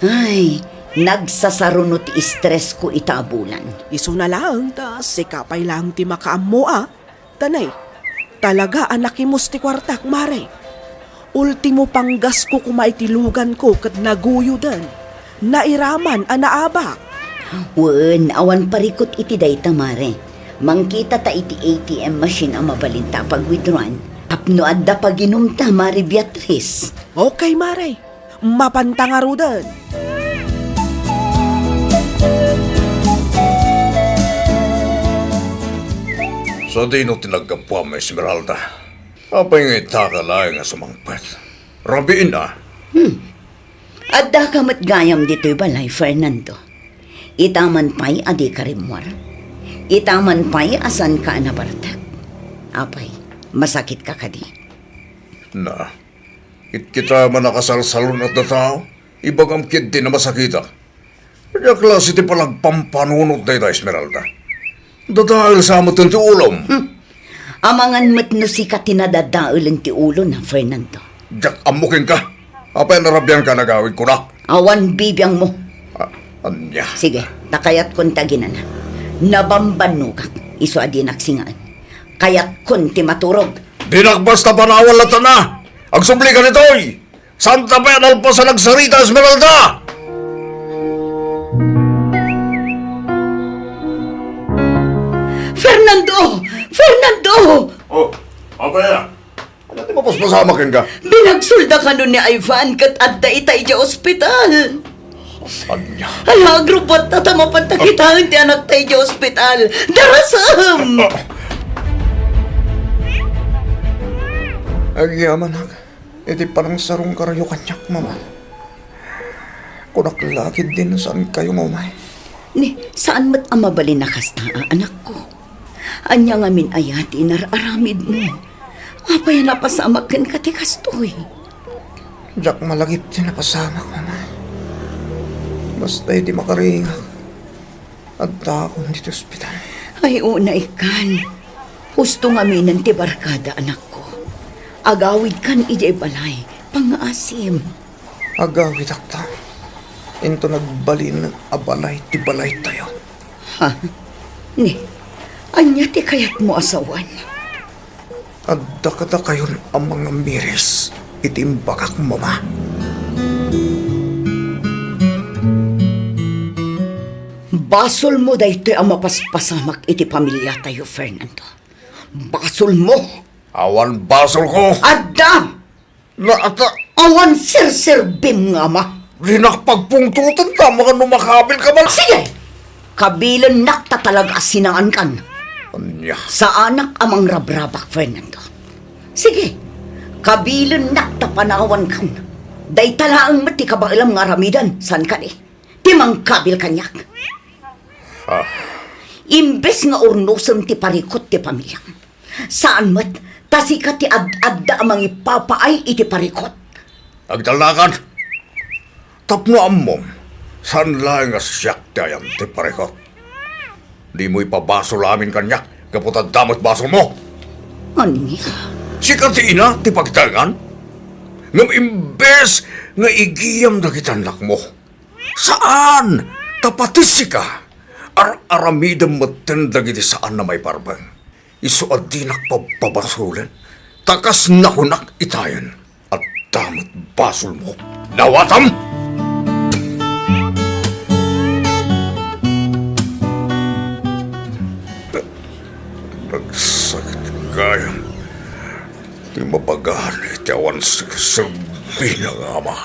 Ay, nagsasarunot ti stress ko itaabulan. Iso na lang ta sikapay lang ti makaammo Tanay, talaga anakimos ti kwartak mare. Ultimo panggas ko kumaitilugan ko kat naguyudan. Nairaman anaabak. Wan, awan parikot iti dayta mare. Mangkita ta iti ATM machine ang mabalinta pag-withdrawn. Apno adda pag-inom ta, Mari Beatrice. Okay mare, mapantangarudan. Sa dino tinagkapwa mo, Esmeralda. Apay nga itakalay nga sumangpet. Rabiin na. Adda ka matgayam dito'y balay, Fernando. Itaman pa'y adi ka rimwar. Itaman pa'y asan ka anabartag. Apay, masakit ka kadi. Na, kita man nakasalsalon at na tao, ibagam kid din na masakita. Kaya klase ti palang pampanunot na ita, Esmeralda. Dadahil sa amatan ti ulom. Amangan matno si ka tinadadaulan ti ulo na, Fernando. Diyak amukin ka. Apay narabyan ka nagawid ko na. Awan bibiyang mo. Anya. Sige, takayat kon taginan na. Nabambanugak, iso adi naksingaan. Kayat kon ti maturog. Di basta panawal na na. Ang subli ka nito'y. Santa Fe alpa sa nagsarita, Esmeralda! Fernando! Fernando! Oh, apa ya? Ano di mapaspasama ka? Binagsulda ka nun ni Ivan kat adda itay di ospital. Anya. Ala, agrupot na tamapantakitaan ti anak tayo di ospital. Darasam! Agyaman hag. Iti parang sarong karayo kanyak, mama. Kunak lakid din saan kayo, mamay. Ni, saan mat ang mabalin na kasta, anak ko? Anya nga min ayati nararamid mo. Apay napasamakin ka ti kastoy. Jack malagip din napasama ko, mama. Basta di makaringak. At ako dito ospital. Ay, una ikan. Husto nga minan ti barkada, anak ko. Agawid kan ijay balay, pang-asim. Agawid akta. Into nagbalin ng abalay, ti balay tayo. Ha? Ni, anya ti kayat mo asawan. Adda kada kayon ang mga miris. Itimbagak, mama. Basol mo dayto ang mapaspasamak iti pamilya tayo, Fernando. Basol mo! Awan basol ko. Adda! Na ata, Awan sir-sirbim nga ma. rinakpagpungtutan ka, mga numakabil ka man. Sige! Kabilan nakta talaga sinaan kan. Anya. Sa anak amang rabrabak, Fernando. Sige, kabilan nakta panawan kan. Day talaang mati ka ba ilang nga ramidan, san ka ni? Timang kabil kanyak. Imbes nga urnusan ti parikot ti pamilya. Saan mat, tasika ti ad-adda amang ipapaay iti parikot. Agdalakan. Tapno ammom. San lang nga siyak ti ayam ti parekot. Di mo ipabasol amin kanyak. Kaputad damot basol mo. Anya? Sikat ti ina ti pagtangan. Ngam imbes nga igiyam na kitanak mo. Saan? Tapatis ka. Aramidam matenda giti saan na may parbang. Iso adinak pabasulan. Takas nakunak itayan. At damot basol mo. Nawatam! Nagsakit kaya. Di mapagahan iti awan sirbi ng ama.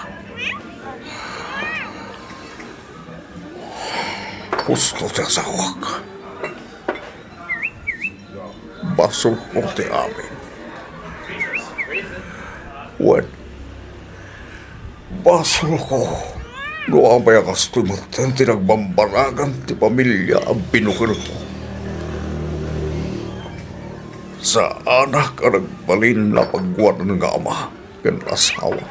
Gusto ti asawak. Basol ko ti amin. Wen, basol ko. Doon pa yung kastumutan ti nagbambaragan ti pamilya ang binukil ko. Sa anak ang nagbalin na pagwanan ng ama ng asawa.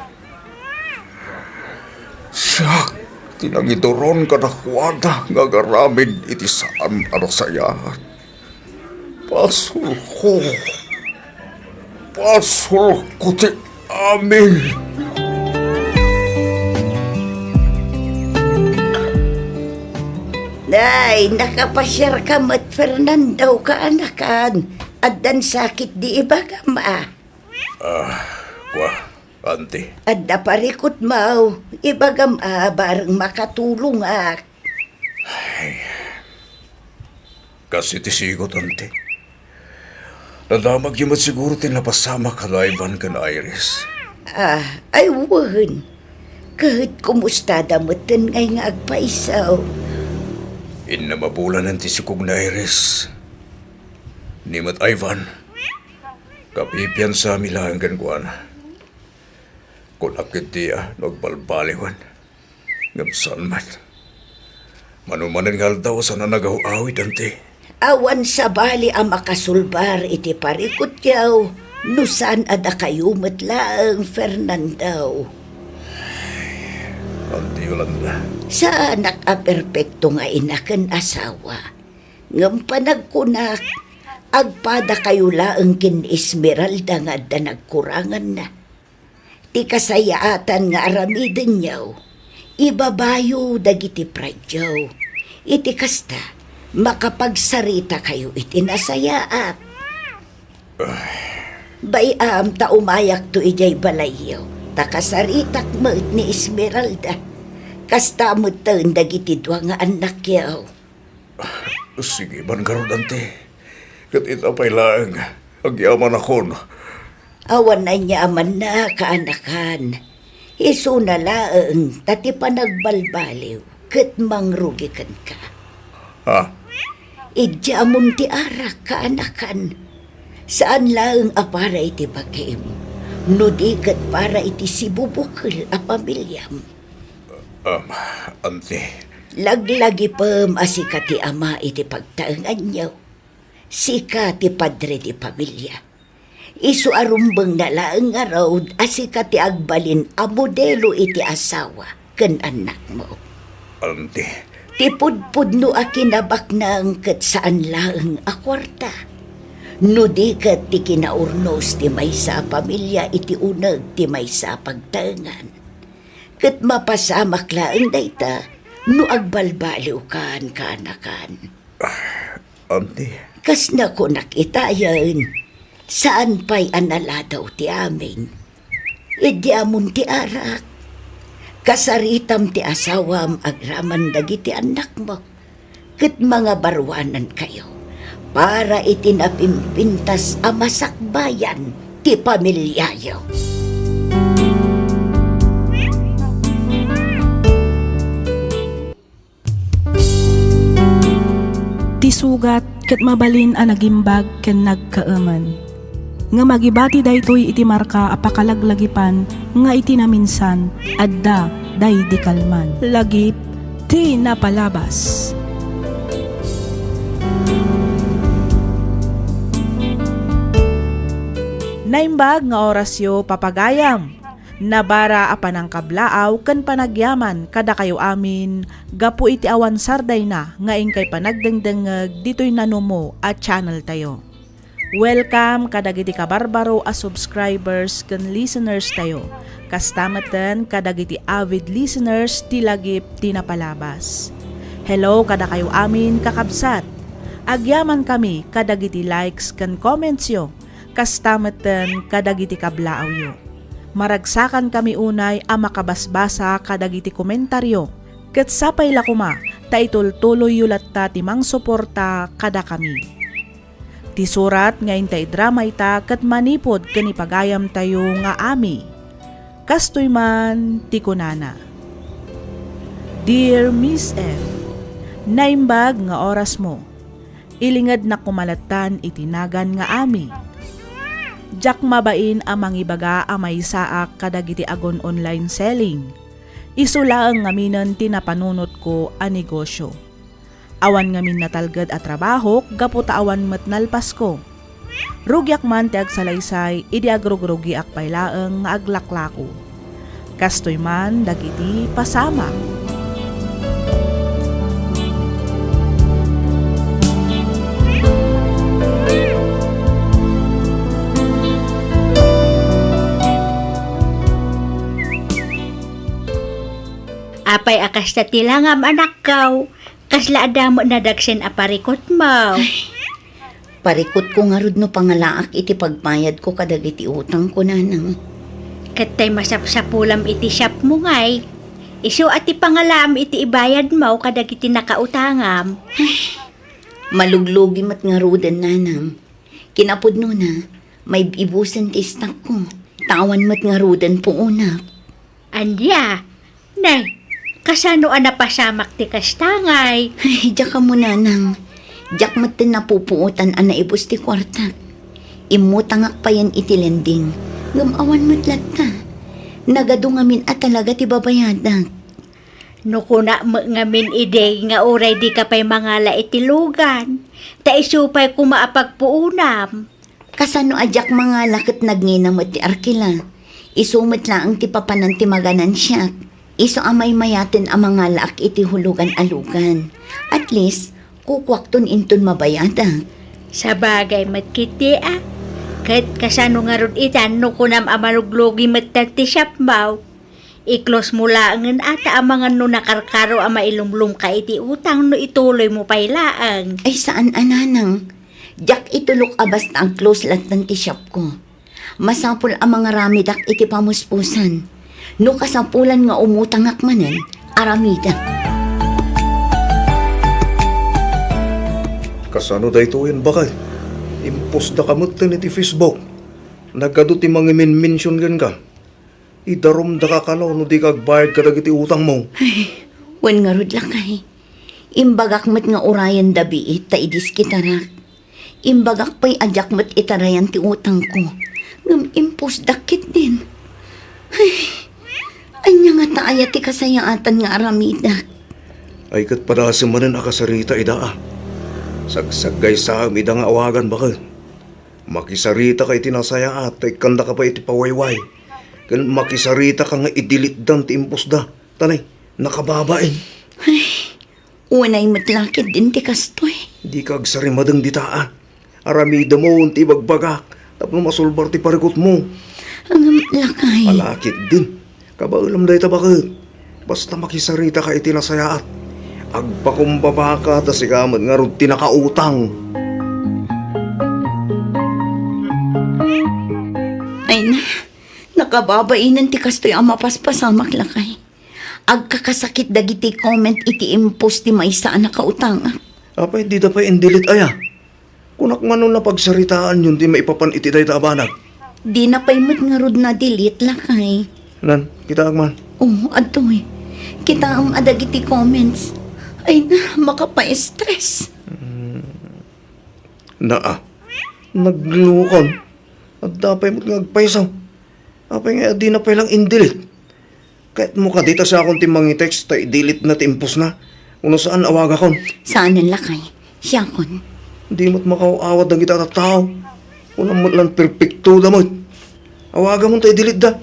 Siya, tinagituron ka na kwada nga garamid iti saan arasayahan. Pasol ko ti amin. Day, nakapasyar ka mat Fernando ka anakan. At dan sakit di iba ka ma. Kwa, ante. At naparikot mo. Iba ka ma, barang makatulong ak. Kasi tisigot, ante. Nadamag yung siguro tinapasama ka na Ivan kan Iris. Ay wan. Kahit kumusta damutan ngay nga agpaisaw. Inamabulan ng tisikog na Iris. Nimat Ivan, kapipian sa milanggan ko na. Kung akit diya, nagbalbaliwan. Ngapsan man. Manumanan nga daw sa nanagaw-awit, ante. Awan sa bali ang makasulbar iti parikot yaw. Nusan ada kayo matlaang Fernando. Ante Yolanda. Sa anak a perpekto nga inakan asawa. Ngam panagkunak. Agpada kayo laang kin Esmeralda nga da nagkurangan na. Ti kasayaatan nga aramidin niyaw. Ibabayo dagiti pradyaw. Iti kasta, makapagsarita kayo iti nasayaat. Bayam ta umayak to ijay balayaw. Takasaritak mo ni Esmeralda. Kasta mo taon dagiti dua nga anak yaw. Sige, man karon ante. Kat itapay lang. Agyaman ako. Awan na niya man na kaanakan. Isu na laeng tati pa nagbalbaliw. Kat mangrugikan ka. Ha? Idyamon ti arak kaanakan. Saan laeng apara iti bakim. Nudigat para iti sibubukil a pamilyam. Ante. Laglagi pam asika ti ama iti pagtaengan niyo. Sika ti padre ti pamilya. Isu arumbeng na laeng araw asika ti agbalin a modelo iti asawa ken anak mo. Ante. Ti pudpudno a kinabak nang ket saan laeng a kwarta. No di ket ti kinaurnos ti maysa a pamilya iti uneg ti maysa a pagtaengan. Ket mapasamak laeng dayta no agbalbaliw kan kaanakan. Ante. Kas na ko nakitayan, saan pa'y analadaw ti amin? Idyamon ti arak. Kasaritam ti asawam agraman dagiti anak mo. Ket mga barwanan kayo, para itinapimpintas a masakbayan ti pamilyayo. Ti sugat ket mabalin a nagimbag ken nagkaeman. Nga magibati daytoy iti marka a pakalaglagipan nga iti naminsan adda day di kalman. Lagip ti napalabas. Naimbag nga orasyo papagayam. Nabara a panangkablaaw ken panagyaman kada kayo amin gapu iti awan sarday na nga ingkay panagdengdengeg ditoy nanumo at channel tayo. Welcome kadagiti kabarbaro a subscribers ken listeners tayo. Kastameten kadagiti avid listeners ti lagip ti napalabas. Hello kada kayo amin kakabsat. Agyaman kami kadagiti likes ken comments yo. Kastameten kadagiti kablaaw yo. Maragsakan kami unay a makabasbasa kadagiti komentaryo. Ket sapay lakuma, ta itultuloy yulat ta timang suporta kada kami. Ti surat nga intay drama ita ket manipod ken ipagayam tayo nga ami. Kastoy man ti kunana. Dear Miss F, naimbag nga oras mo. Ilingad na kumalatan itinagan nga ami. Jak mabain ang mangibaga a may saak kadagiti agon online selling. Isulaang ngaminan tinapanunot ko a negosyo. Awan ngamin natalgad a trabaho gaputa awan matnalpas ko. Rugyak man ti agsalaysay idi agrugrugi ak paylaeng nga aglaklako. Kastoy man dagiti pasama. Apay akas na tilangam anak kaw. Kasla adamo na dagsen aparikot mo. Parikot ko nga rod no pangalaak iti pagbayad ko kadagiti utang ko nanang. Katay masapsapulam iti shop mo ngay. Isu ati pangalam iti ibayad mo kadagiti nakautangam. Maluglugi mat nga rodan nanang. Kinapod no na, may ibusan ti stock ko. Tawan mat nga rodan po una. Andya, nay, kasano napasamak ti kastangay? Ay, diyak ka mo nanang. Diyak mat din napupuutan ana ibus ti kwarta. Imutangak pa yan iti lending. Gamawan mat latta. Nagadungamin at talaga ti babayadak. No kuna ngamin ide nga uray di ka pa'y mangala itilugan. Ta isupay kumaapagpuunam. Kasano ajak mga lakit nagninamot ti arkila. Isumit lang ti papanan ti maganan siya. Iso amay mayatin ang mga laak iti hulugan alugan. At least, kukwakton inton mabayada. Sa bagay matkiti Kahit kasano nga ron itan no kunam amaluglogi matagti shop baw. I-close mo laangan ata ang mga no nakarkaro ang mailumlum ka iti utang no ituloy mo pailaang. Ay saan ananang? Jack itulok abas na ang close lang ng t-shop ko. Masapul ang mga ramidak iti pamuspusan. No kasapulan nga umutang akmanen, aramida. Kasano da ito yan bakal? Impos da kamutan iti Facebook. Nagkado ti mga mention gan ka. Idarom da kakalaw no di kagbayad ka dagiti utang mo. Wan nga rod lakay. Imbagak mat nga urayan dabiit ta idis kitarak. Imbagak pa'y adyak mat itarayan ti utang ko. Ngam impos dakit din. Anya nga taaya ti kasayaatan nga aramida. Ay kat parasa manan akasarita ida. Sagsagay sa amida nga awagan bakal. Makisarita kay tinasaya at ay kanda ka pa iti pawayway. Kan makisarita ka nga idilit dan ti impos da. Tanay, nakababain. Unay matlakit din ti kastoy. Di ka agsarimadang ditaan. Aramida mo unti bagbagak. Tapno masulbar ti parikot mo. Ang lakay. Palakit din. Kabaulam da ita bakal. Basta makisarita ka iti nasayaat. Agpakumbaba ka ta si kamad nga rod tinakautang. Ay na, nakababainan ti kastoy ang mapaspasamak lakay. Agkakasakit dagiti comment iti impos ti maysa ang nakautang. Apay di da pa indilit aya. Kunak man na pagsaritaan yun di maipapan iti day tabanag. Di na paimot nga rod na delete lakay. Nan, kita agman. Oo, adoy. Kita ang adagiti comments. Ay na, makapa-stress. Naglukon. At dapay mo't ngagpaisaw. Apay nga di na pa lang indilit. Kahit mo ka dita sa akong timang text ta i-delete na timpos na. Kung saan awaga kon. Saan ang lakay? Siya kon. Di mo't makauawad ang kita tao. Kung mo't lang perfecto da mo't. Awaga mo ta i-delete da.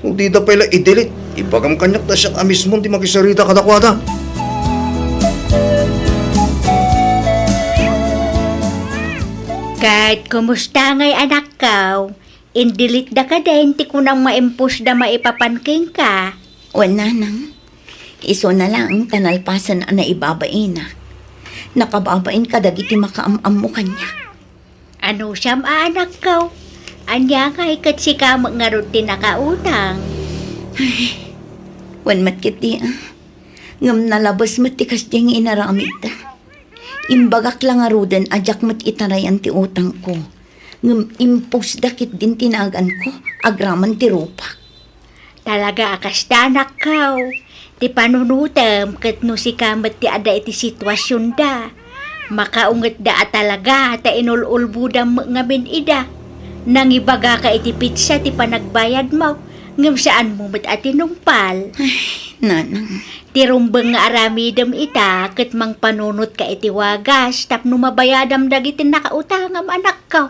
Kung di da pa lang i-delete, ipagam kanyak na siya amis mo di makisarita kadakwada. Kahit kumusta ngay anak kaw, indilit da ka din, ti kunang maimpus da maipapanking ka. Wala nang. Iso na lang tanalpasan na ibabain na. Nakababain ka dagiti makaamam mo kanya. Ano siyam anak kaw? Anya nga ikat si ka nga rutin nakautang. Wan matkiti Ngam nalabas matikas diyang inaramid da. Imbagak lang arudan ajak mat itarayan ti utang ko. Ngam impos dakit din tinagan ko, agraman ti rupak. Talaga akas da anak kaw. Ti panunutam kat no si kamat ti ada iti sitwasyon da. Makaungat da talaga ta inululbudam nga ida. Nangibaga ka iti pizza ti panagbayad mo. Ngam saan mo mat atinumpal. Nanang. Ti rumbeng nga aramidam ita kat mang panunot ka iti wagas tapno mabayadam dagiti nakautangam anak ka.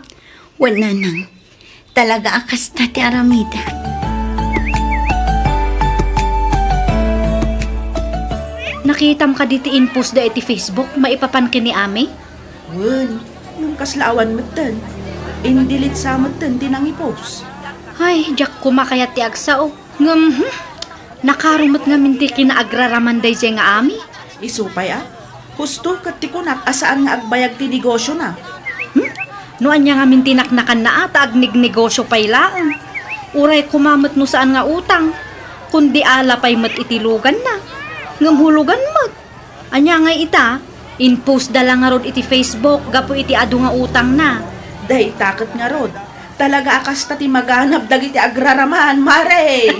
Wala nang. Talaga akas na ti aramida. Nakitam ka diti inpost da iti Facebook maipapan ka ni Ami? Wan, nung kaslawan matan. Indilit sa matan tinangipos. Ay, jak kumakayat ti agsao. Nakarumot nga minti kinaagraraman day siya nga Ami. Isupay Husto kat ti kunak asaan nga agbayag ti negosyo na. Noan niya nga mintinaknakan na ata agnig-negosyo pay laan. Uray kumamot no saan nga utang. Kundi ala pay mat itilugan na. Ngamhulugan mat. Anya nga ita, in-post da lang nga rod iti Facebook, gapo iti adu nga utang na. Day takot nga rod. Talaga akas ta ti maganap dagiti agraraman, mare.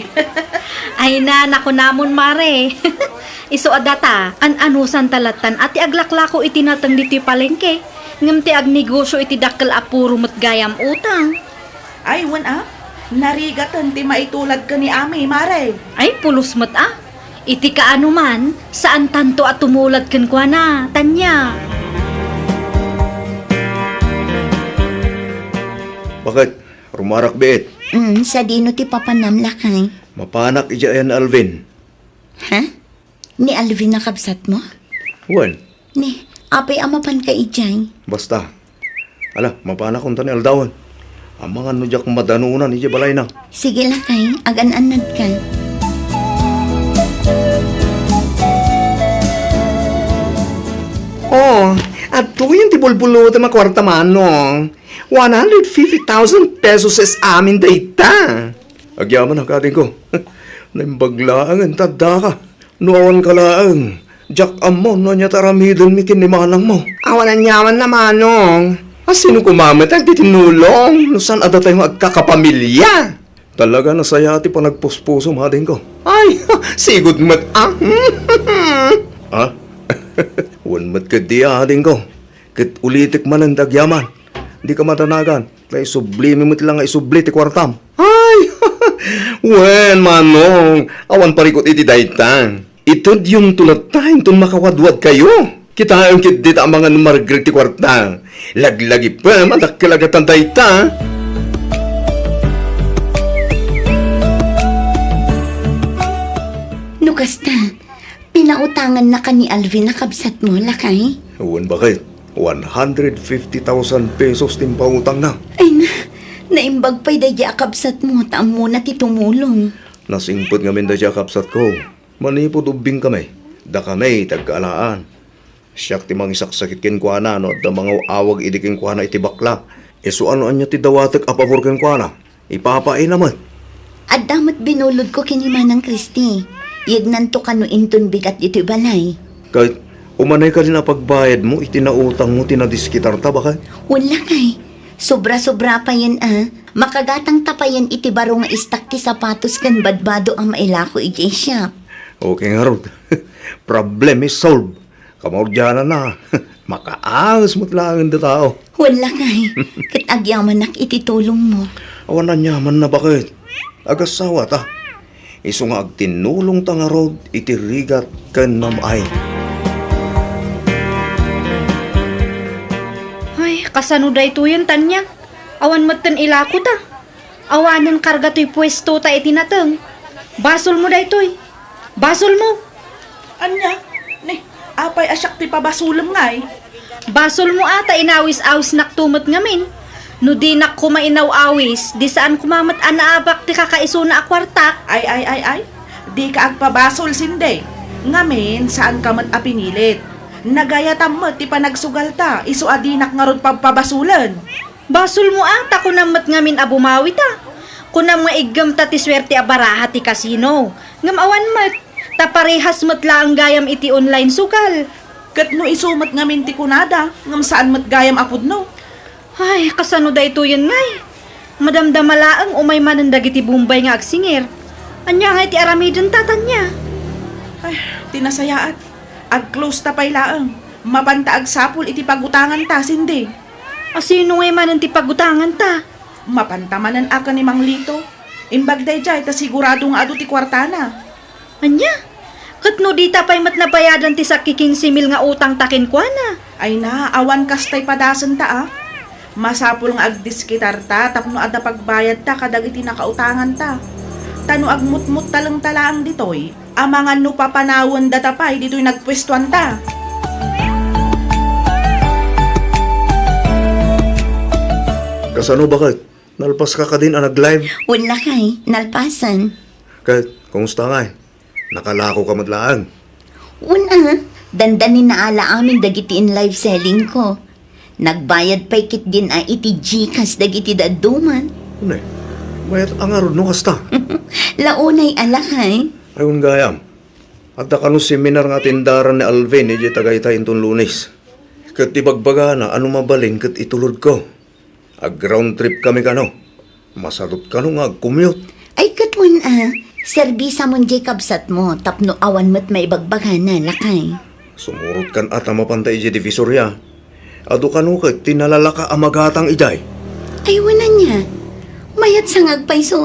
Ay na, naku namon mare. Iso adata, an-anusan talatan at aglaklako iti natang diti palengke. Ngam ti agnegosyo iti dakkel apuro mat gayam utang. Ay, wan narigatan ti maitulad ka ni Ami, mare. Ay, pulos mat Iti kaano man, saan tanto at tumulad kan kwa na, tanya. Bakit? Rumarak beet. Sa dino ti papanam lakay. Mapanak ijayan Alvin. Ha? Ni Alvin nakabsat mo? Wan, Ni, apay amapan ka ijay. basta. Ala, mapanak kong tani aldawan. Ang mga nudyak madanunan ija balay na. Sige lakay, agan-anad ka. bulbulo ta makwarta manong. 150,000 pesos is amin dayta. Agyaman ang kading ko. Naimbaglaang ang tada ka. Noon ka laang. Jack amo no niya taramidon mi kinimanang mo. Awanan yaman na manong. Sino kumamit ang titinulong? Nusan ada tayo magkakapamilya? Talaga nasaya ti pa nagpuspuso mading ko. Ay, sigod mat ha? Wanmat ka di ading ko. Kit ulitik man ang dagyaman. Di ka matanagan. Kaya sublime mo't lang nga isubli ti kwartam. Ay! Wen, manong. Awan parikot iti daytan. Ito yung tulad tayo itong makawadwad kayo. Kita yung kit ang mga margret ti kwarta. Laglagi pa, madakilagatan dayta. Nukasta, pinautangan na ka ni Alvin na kabsat mo, lakay? Wen, bakit? 150,000 pesos din pautang na. Ay na, naimbag pa'y dadya kabsat mo, taam mo na titumulong. Nasingpot nga min da siya kapsat ko. Manipod ubing kami. Da kami, tagkaalaan. Siyak ti mga isaksakit kin kwa na, no? Da mga awag idikin kwa na iti bakla. So ano anya ti dawatek apabor kin kwa na? Ipapain naman. At damat binulod ko kinimanang Kristi. Yagnanto ka no inton bigat iti balay. Kahit umanay ka rin na pagbayad mo, itinautang mo, tinadiskitar ta baka? Wala kay. Sobra-sobra pa yan Makagatang tapayan iti baro nga istak ti sapatos kan badbado ang mailako iti shop. Okay nga Rod. Problem is solved. Kamordyanan na. Makaangas mo't lang ang tao. Wala kay. Kat agyaman nak iti tulong mo. Awan na nyaman na bakit? Agasawa ta. Iso nga agtinulong ta nga Rod, itirigat kan mamay. Ay, kasano da ito yun, Tanya? Awan matan ilako ta. Awanan karga to'y pwesto ta itinatang. Basol mo da ito'y. Basol mo. Anya, apay asyak ti pabasulam nga eh. Basol mo ata inawis-awis naktumot ngamin. No di nak kumainaw-awis, di saan kumamat anaabak ti kakaiso na akwartak. Ay. Di ka agpabasol sinde. Ngamin, saan ka mat apinilit? Nagayatam mo ti panagsugal ta, iso adinak nga rod pabasulan. Basol mo ata kunamat ngamin abumawi ta. Kunam nga igam ta ti swerte abaraha ti kasino. Ngam awan mat, taparehas mat lang gayam iti online sugal. Kat no isumat ngamin ti kunada, ngam saan mat gayam apod no. Ay, kasano da ito yan ngay? Madamdamalaang umay manandag iti bumbay nga agsingir. Anya nga iti aramidan tatanya. Ay, tinasayaat. Ag-close ta pay laang. Mapanta agsapol iti pagutangan ta, sindi. Asino ngay manan ti pagutangan ta? Mapantamanan aka ni Mang Lito. Imbag day jay, ta sigurado nga ado ti kwartana. Anya? Katno di tapay mat nabayadan ti sakki 15,000 nga utang takin kwa na. Ay na, awan kastay padasan ta Masapul nga agdiskitar ta, tapno ada pagbayad ta kadag iti nakautangan ta. Tano agmutmut talang talaang ditoy, amangan no papanawon datapay dito'y nagpwestuan ta. Kasano bakit? Nalpas ka din ang nag-live? Wala kay, nalpasan. Kahit, kumusta nga eh? Nakalako ka matlaan. Una, dandanin na ala amin dagiti in live selling ko. Nagbayad pa'y kit din iti Gcash dagiti daduman. Ano eh? Bayat ang arod no kasta. Launay alakay. Ayun gayam. At kanu seminar nga tindaran ni Alvin, iti Tagaytay intong Lunes. Kat ibagbaga na, ano mabaling kat itulod ko. Ag-round trip kami kano. Masalot kano nga, commute. Ay katwan serbisa mon Jacob sat mo, tapno awan mo't may bagbaga na lakay. Sumurot kan at mapantay iti divisorya. Ado kano kat tinalalaka amagatang iday. Ay wala niya. Mayat sangag paiso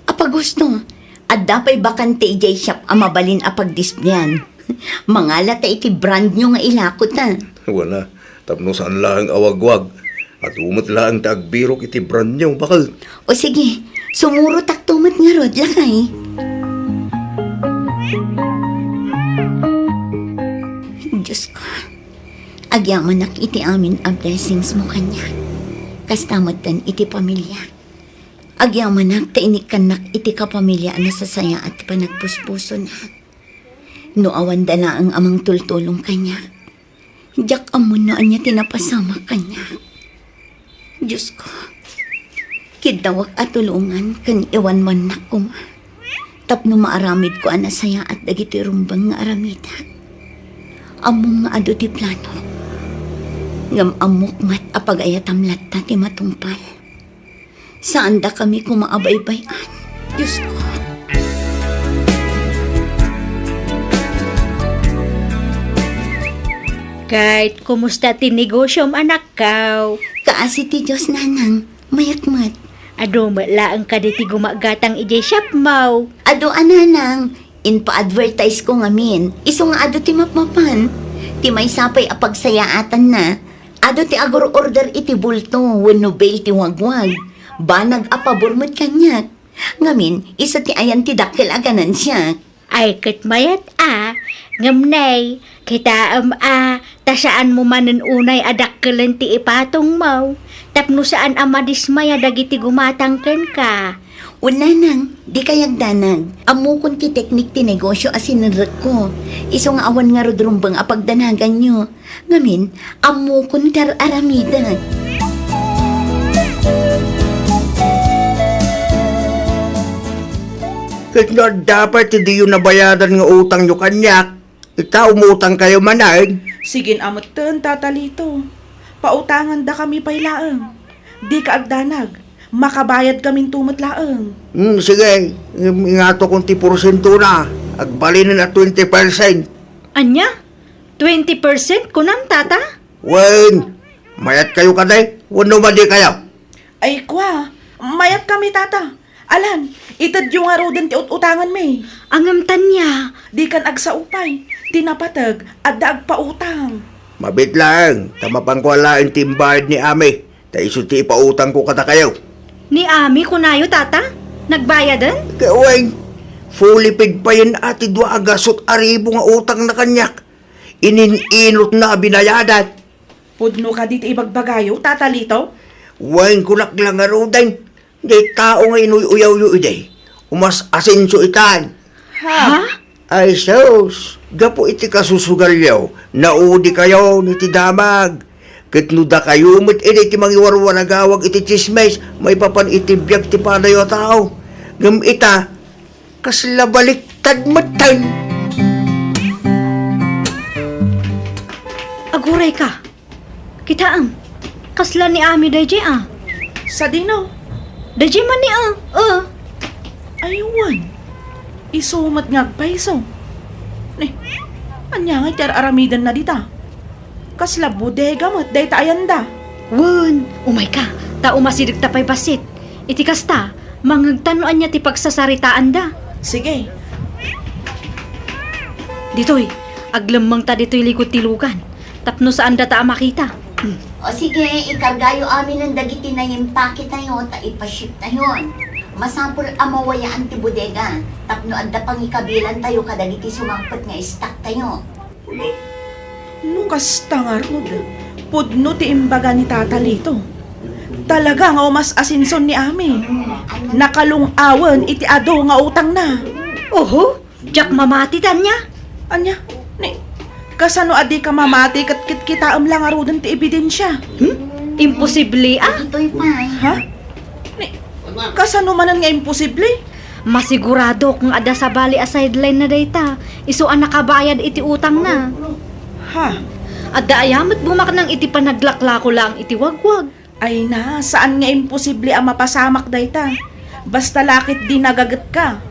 Apa gusto. At dapay bakante ijay shop amabalin apag-displayan. Mangalat iti brand nyo nga ilakot Wala. Tapno saan lang awagwag. At umot lang tagbirok iti brand nyo. Bakal? O sige, sumuro taktumat nga rod lakay. Diyos ko. Agyaman nak iti amin a blessings mo kanya. Kastamatan iti pamilya. Agyaman nak tainik kanak iti kapamilya na sasaya at panagpuspuso na. No awan dala ang amang tultulong kanya. Jak amo na anya tinapasama ka niya. Diyos ko, kidawak at tulungan kan iwan man na ko ma. Tapno maaramid ko anasaya at dagiti rumbang nga aramida. Among nga ado ti plano. Ngam amok mat apagayatam latta ti matungpal. Saan da kami kumaabaybayan? Diyos ko. Kahit kumusta ti negosyo anak kaw. Kaasi ti Diyos nanang, mayat-mat. Ado malaang ka di ti gumagatang ijay shop mo. Ado ananang, inpa-advertise ko ngamin. Iso nga ado ti mapmapan. Ti may sapay apagsayaatan na. Ado ti agor order iti bulto, wano bail ti wagwag. Banag apabormot kanyak. Ngamin, isa ti ayan ti dakil aganan siya. Ay kat mayat ngamnay, kita tasaan mo manan unay adakkelan ti ipatong mo. Tapno saan madismaya dagiti gumatangken ka. Una nang, di kayag danag. Amukon ti teknik ti negosyo asinanrek ko. Iso nga awan nga rodrumbang apagdanagan nyo. Ngamin, amukon tar aramida. Kahit nga dapat hindi yun nabayadan nga utang nyo kanyak. Ikaw umutang kayo manay. Sigin amot ten, tatalito. Pautangan da kami pailaang. Di ka agdanag. Makabayad kaming tumot laang. Sige, ingato kong ti porsyento na. Agbalinin na 20%. Anya? 20% kunam tata? Wen, mayat kayo kaday. Wano madi kayo. Ay kwa, mayat kami tata. Alan, itad yung arudan ti utangan may. Angam tanya. Di kan agsaupay. Tinapatag at daag pautang. Mabit lang. Tamapang ko alain timbayad ni Ami. Ta iso ti ipautang ko kata kayo. Ni Ami kunayo tata? Nagbayadan? Kaweng, fully paid pa yan ati dua agasot aribo nga utang na kanyak. Ininot na binayadan. Pudno ka dito ibagbagayo, tatalito? Weng kunak lang nga rodan. Di tao nga inuyaw yu iday. Umas asenso itan. Ha? Ay sos, gapo iti kasusugalyaw. Naudi kayo ni ti damag. Kitnuda kayo mit iti ti mangiwarwar agawag iti chismes. May papan iti biyag ti panayo tao. Ngam ita, kasla baliktad matan. Aguray ka. Kitaang. Kasla ni Ami dayjay Sa dino? Dayjay man ni Aywan. Isumat nga paiso. Anya nga iti aramidan na dita. Kasla bodega mat day taayanda. Wun, umay ka. Tao masidig tapay basit. Iti kasta, mangagtanuan niya ti pagsasaritaan da. Sige, Ditoy, aglamang ta ditoy likod tilugan. Tapno saan da ta makita. O sige, ikargayo amin ng dagiti na yung packet na yun, ta ipaship na yun. Masampol amawayaan ti bodega. Tapno adda pang ikabilan tayo kadagiti sumangpot nga stock tayo. nukas tangarod. Pudno ti imbaga ni tatalito. Talaga nga umas asinson ni Ami. Nakalungawan iti ado nga utang na. Oho, jak mamati tanya. Anya, kasano adi ka mamati kat kitaam lang arudan ti ebidensya. Imposible Ito'y pay. Ha? Kasano manan nga imposible? Masigurado kung ada sa bali a sideline na data. Iso ang nakabayad iti utang na. Ha? Adda ayamat bumak ng iti panaglaklako lang iti wagwag. Ay na, saan nga imposible ang mapasamak dayta? Basta lakit di nagagat ka.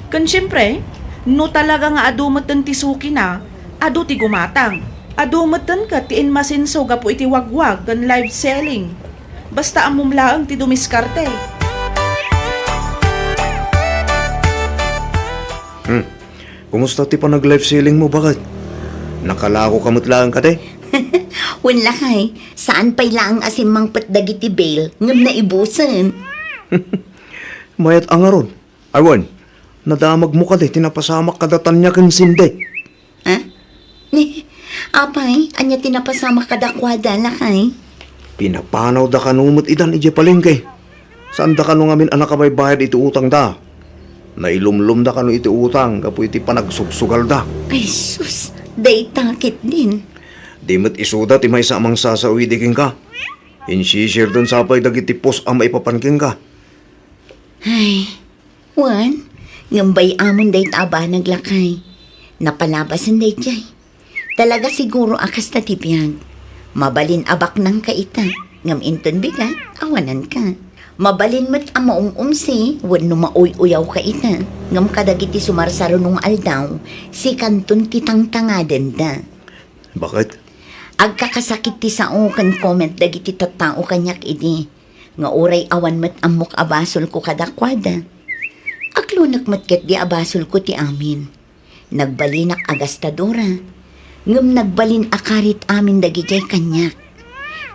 Kan syempre, no talaga nga adumatan ti suki na, adu ti gumatang. Adumatan ka ti inmasinso gapo iti wagwag kan live selling. Basta amumlaang ti dumiskarte. Kumusta ti pa nag-live selling mo, bakit? Nakalako kamot lang ka, day? Wala kay, saan pa'y lang asin mangpat dagiti bail, ngam na ibusan. Mayat ang aron. Arwan, nadamag mo ka, day. Tinapasamak ka datan niya kan sinde. Ha? Ni, apay, anya tinapasama kadakwada na kay. Pinapanaw da kanumot idan ije palengke. Saan da kanu ngamin anak ka may bayad iti utang da? Nailumlum da kanu iti utang, kapo iti panagsugsugal da. Ay sus, day takit din. Di mat isuda ti may sa amang sasawi di king ka. Insisir doon sapay dagiti pos ang maipapanking ka. Ay, Juan, ngambay amon day taba naglakay. Napalabasan day jay. Talaga siguro akas na tibiyag. Mabalin abak ng kaita. Ngam inton bigat, awanan ka. Mabalin mo't amaong umsi, wano maoy-uyaw ka ita. Ngam kadagiti sumarsaro nung aldaw, si kanton titang tangaden da. Bakit? Agkakasakit ti sao kan comment dagiti tattao kanyak idi. Nga oray awan mo't amok abasol ko kadakwada. Aklunak mo't ket di abasol ko ti amin. Nagbalinak agastadora. Ngam nagbalin akarit amin dagijay kanyak.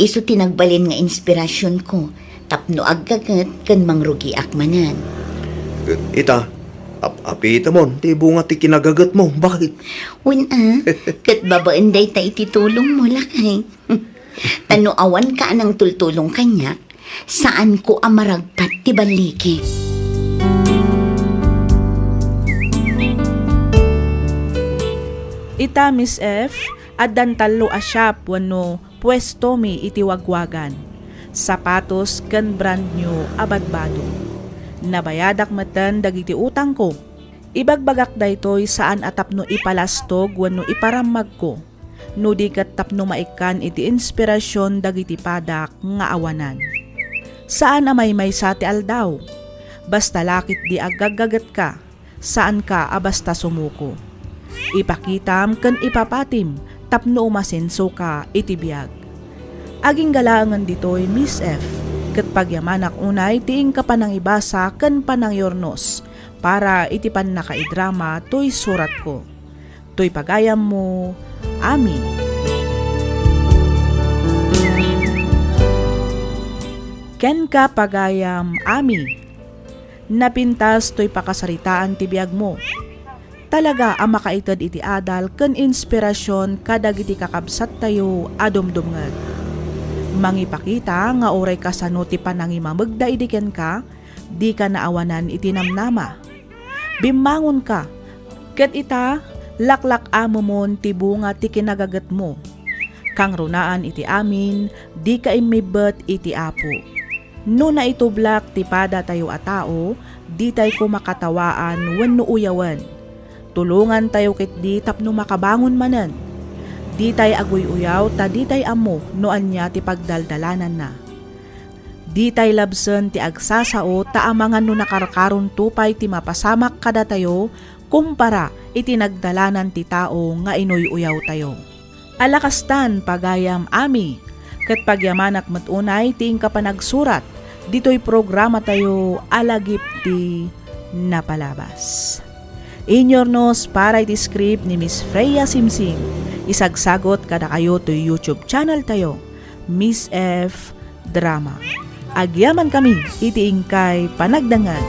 Isu tinagbalin nga inspirasyon ko, tapno aggagat kan mangrugi akmanan. Ita, apita mo, ti bunga ti kinagagat mo. Bakit? Kat babaan day ta ititulong mo lakay. Tano awan ka anang tultulong kanyak, saan ko amaragpat ti baliki. Ita Miss F, addan talo a shop wano pwesto mi itiwagwagan. Sapatos ken brand new abadbado. Nabayadak matan dagiti utang ko. Ibagbagak daytoy saan atapno ipalastog wano iparamag ko. No di kat tapno maikan iti inspirasyon dagiti padak nga awanan. Saan amay may sati aldaw? Basta lakit di agagagat ka. Saan ka abasta sumuko? Ipakitam ken ipapatim tapno umasenso ka itibiyag. Aging galangan ditoy Miss F, ket pagyamanak unay tiing ka panang ibasa ken panang yornos, para itipan na kaidrama toy surat ko. Toy pagayam mo, Ami. Ken ka pagayam, Ami. Napintas toy pakasaritaan tibiyag mo. Talaga ang makaitad iti adal ken inspirasyon kadag iti kakabsat tayo adumdumngag. Mangipakita nga oray kasano ti panangimamagda idiken ka, di ka naawanan iti namnama. Bimangon ka, ket ita laklak amo mon ti bunga ti kinagagat mo. Kang runaan iti amin, di ka imibet iti apo. No na itublak ti pada tayo a tao, di tayo ko makatawaan wenno uyawan. Tulungan tayo kit di tapno makabangon manan. Di tay aguy-uyaw ta di tay amo noan niya ti pagdaldalanan na. Di tay labsen ti agsasao ta amangan no nakarkaron tupay ti mapasamak kada tayo kumpara iti nagdalanan ti tao nga inuy-uyaw tayo. Alakastan pagayam Ami, ket pagyamanak matunay ti ingka panagsurat, dito'y programa tayo alagip ti napalabas. Inyornos para iti script ni Miss Freya Simsing. Isagsagot kada kayo to YouTube channel tayo, Miss F Drama. Agyaman kami iti ingkay panagdangan.